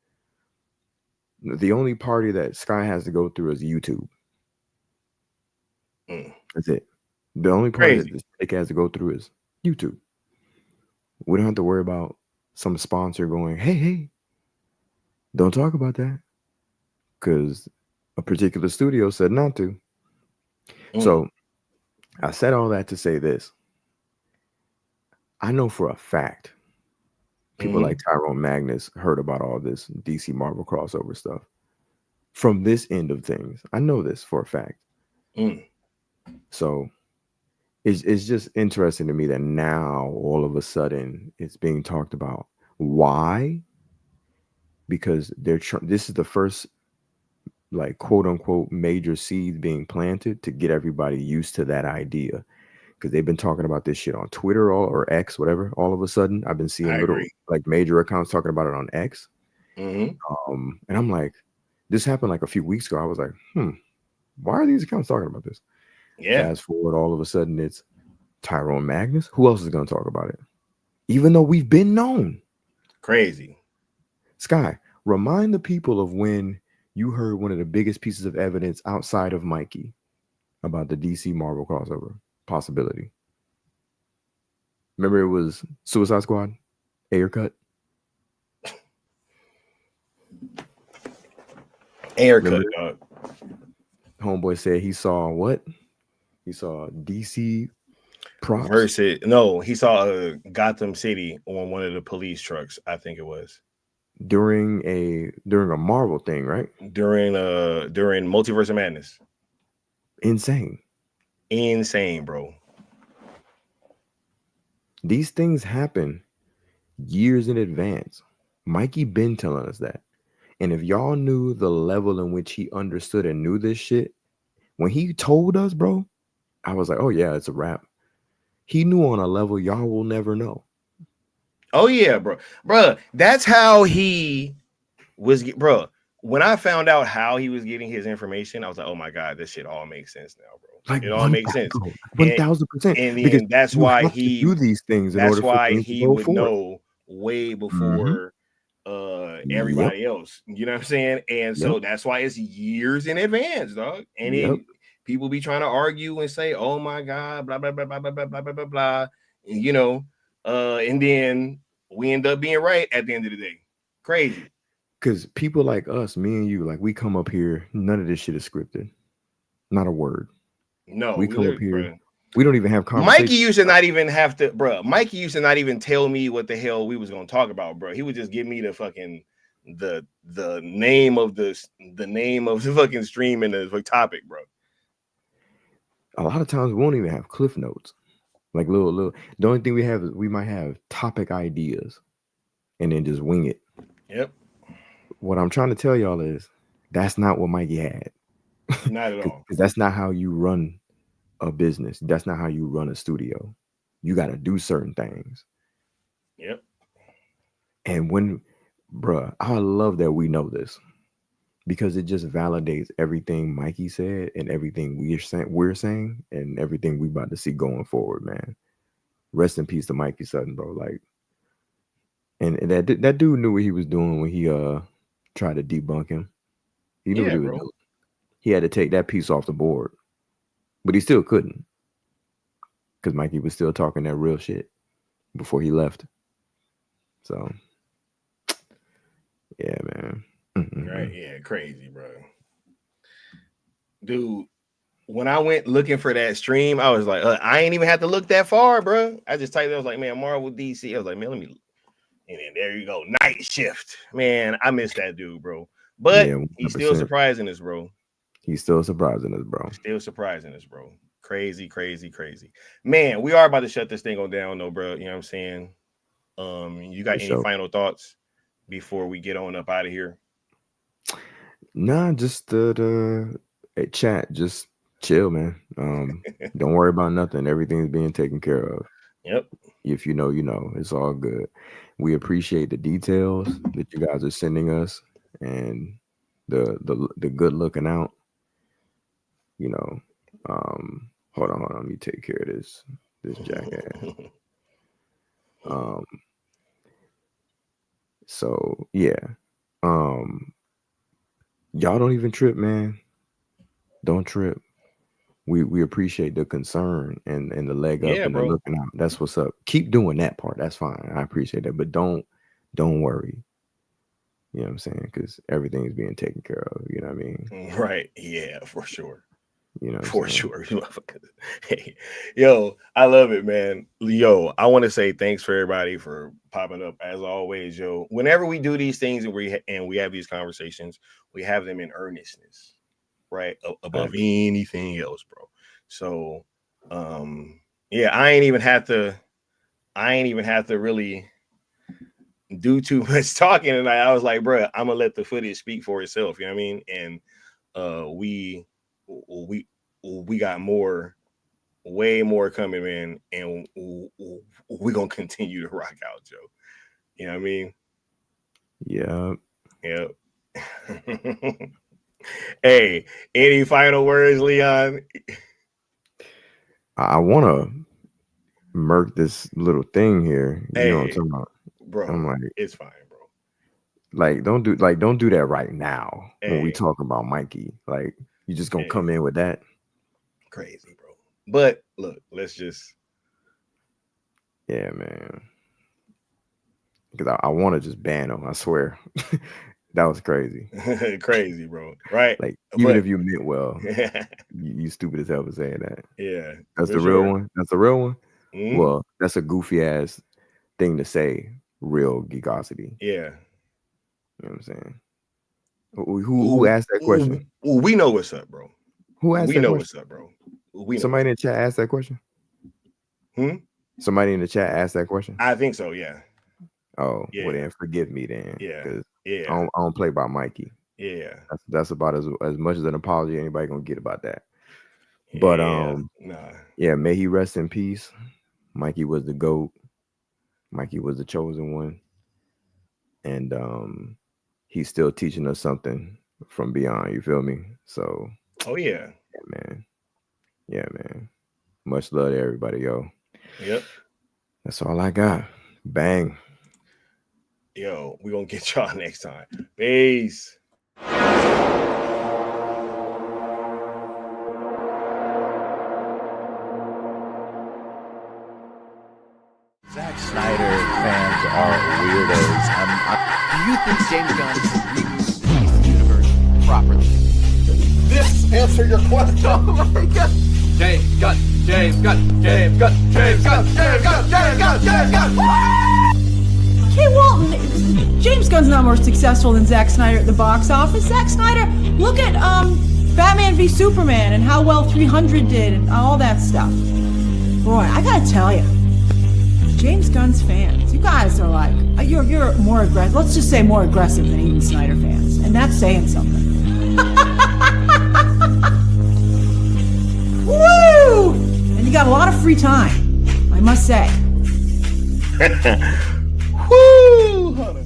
The only party that Sky has to go through is YouTube. That's it. The only party that the snake has to go through is YouTube. We don't have to worry about some sponsor going, hey, don't talk about that, because a particular studio said not to. So I said all that to say this. I know for a fact people like Tyrone Magnus heard about all this DC Marvel crossover stuff from this end of things. I know this for a fact. So it's just interesting to me that now all of a sudden it's being talked about. Why? Because this is the first, like, quote unquote major seed being planted to get everybody used to that idea. Because they've been talking about this shit on Twitter or X, whatever. All of a sudden, I've been seeing little like major accounts talking about it on X. And I'm like, this happened like a few weeks ago. I was like, why are these accounts talking about this? Yeah. Fast forward, all of a sudden, it's Tyrone Magnus. Who else is going to talk about it? Even though we've been known. Crazy. Sky, remind the people of when you heard one of the biggest pieces of evidence outside of Mikey about the DC Marvel crossover possibility. Remember, it was Suicide Squad, Ayer cut. Ayer cut. Homeboy said he saw what? He saw DC props. Versus he saw Gotham City on one of the police trucks. I think it was during a Marvel thing, right? During Multiverse of Madness. Insane, bro. These things happen years in advance. Mikey been telling us that. And if y'all knew the level in which he understood and knew this shit, when he told us, bro, I was like, oh yeah, it's a wrap. He knew on a level y'all will never know. Oh yeah, bro. That's how he was, bro. When I found out how he was getting his information, I was like, oh my God, this shit all makes sense now, bro. Like it all makes sense. 1000%. And because then that's why he do these things in order for things to go would forward. know way before everybody else. You know what I'm saying? And so that's why it's years in advance, dog. And then people be trying to argue and say, oh my God, blah, blah, blah, blah, blah, blah, blah, blah, blah, blah. And, and then we end up being right at the end of the day. Crazy. Because people like us, me and you, like, we come up here, none of this shit is scripted. Not a word. No, we come up here. Bro. We don't even have conversations. Mikey used to not even have to, bro. Mikey used to not even tell me what the hell we was gonna talk about, bro. He would just give me the fucking the name of the fucking stream and the topic, bro. A lot of times we won't even have cliff notes, like little. The only thing we have is we might have topic ideas, and then just wing it. Yep. What I'm trying to tell y'all is that's not what Mikey had. Not at all. Because that's not how you run a business. That's not how you run a studio. You got to do certain things. Yep. And I love that we know this, because it just validates everything Mikey said and everything we're saying and everything we about to see going forward, man. Rest in peace to Mikey Sutton, bro. Like, and that dude knew what he was doing when he tried to debunk him. He knew what he was doing. He had to take that piece off the board, but he still couldn't, because Mikey was still talking that real shit before he left. So, yeah, man. Right? Yeah, crazy, bro. Dude, when I went looking for that stream, I was like, I ain't even have to look that far, bro. I just typed. I was like, man, Marvel DC. I was like, man, let me. And then there you go, Night Shift. Man, I miss that dude, bro. But yeah, he's still surprising us, bro. He's still surprising us, bro. Still surprising us, bro. Crazy, crazy, crazy. Man, we are about to shut this thing on down, though, bro. You know what I'm saying? You got any final thoughts before we get on up out of here? Nah, just the chat. Just chill, man. Don't worry about nothing. Everything's being taken care of. Yep. If you know, you know. It's all good. We appreciate the details that you guys are sending us and the good looking out. You know, hold on. Let me take care of this jackass. So yeah. Y'all don't even trip, man. Don't trip. We appreciate the concern and the leg up and the looking out. That's what's up. Keep doing that part. That's fine. I appreciate that. But don't worry. You know what I'm saying? Because everything's being taken care of. You know what I mean? Right. Yeah, for sure. You know, for sure. Hey, yo, I love it, man. Yo, I want to say thanks for everybody for popping up as always. Yo, whenever we do these things and we have these conversations, we have them in earnestness, right? Above anything else, bro. So, yeah, I ain't even have to really do too much talking tonight. I was like, bro, I'm gonna let the footage speak for itself. You know what I mean? And we got way more coming, man, and we're gonna continue to rock out, Joe. You know what I mean? Yeah. Yep. Hey, any final words, Leon? I want to murk this little thing here. You know what I'm talking about? Bro, I'm like, it's fine, bro. Like, don't do that right now when we talk about Mikey. Like, you just gonna come in with that? Crazy, bro. But look, let's just. Yeah, man. Because I want to just ban him. I swear. That was crazy. Crazy, bro. Right? Like, even if you meant well, you stupid as hell for saying that. Yeah. That's the real one? That's the real one? Mm-hmm. Well, that's a goofy ass thing to say. Real geekosity. Yeah. You know what I'm saying? Who asked that question? We know what's up, bro. Who asked that question? We know what's up, bro. Somebody in the chat asked that question? Somebody in the chat asked that question? I think so, yeah. Oh, well then forgive me then. Yeah. I don't play by Mikey. Yeah. That's about as much as an apology anybody gonna get about that. But yeah, may he rest in peace. Mikey was the GOAT. Mikey was the chosen one. And he's still teaching us something from beyond, you feel me? So yeah, man. Much love to everybody, yo. Yep. That's all I got. Bang. Yo, we're gonna get y'all next time. Peace. Zack Snyder fans are weirdos. Do you think James Gunn can reboot the universe properly? This answer your question. Oh my God! James Gunn. Hey, Walton, James Gunn's not more successful than Zack Snyder at the box office. Zack Snyder, look at Batman v Superman and how well 300 did and all that stuff. Boy, I gotta tell you, James Gunn's fans, you guys are like, you're more aggressive. Let's just say more aggressive than even Snyder fans, and that's saying something. Woo! And you got a lot of free time, I must say. Woo! Hold on.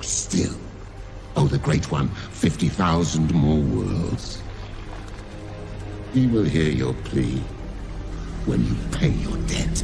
Still, oh, the Great One, 50,000 more worlds. He will hear your plea when you pay your debt.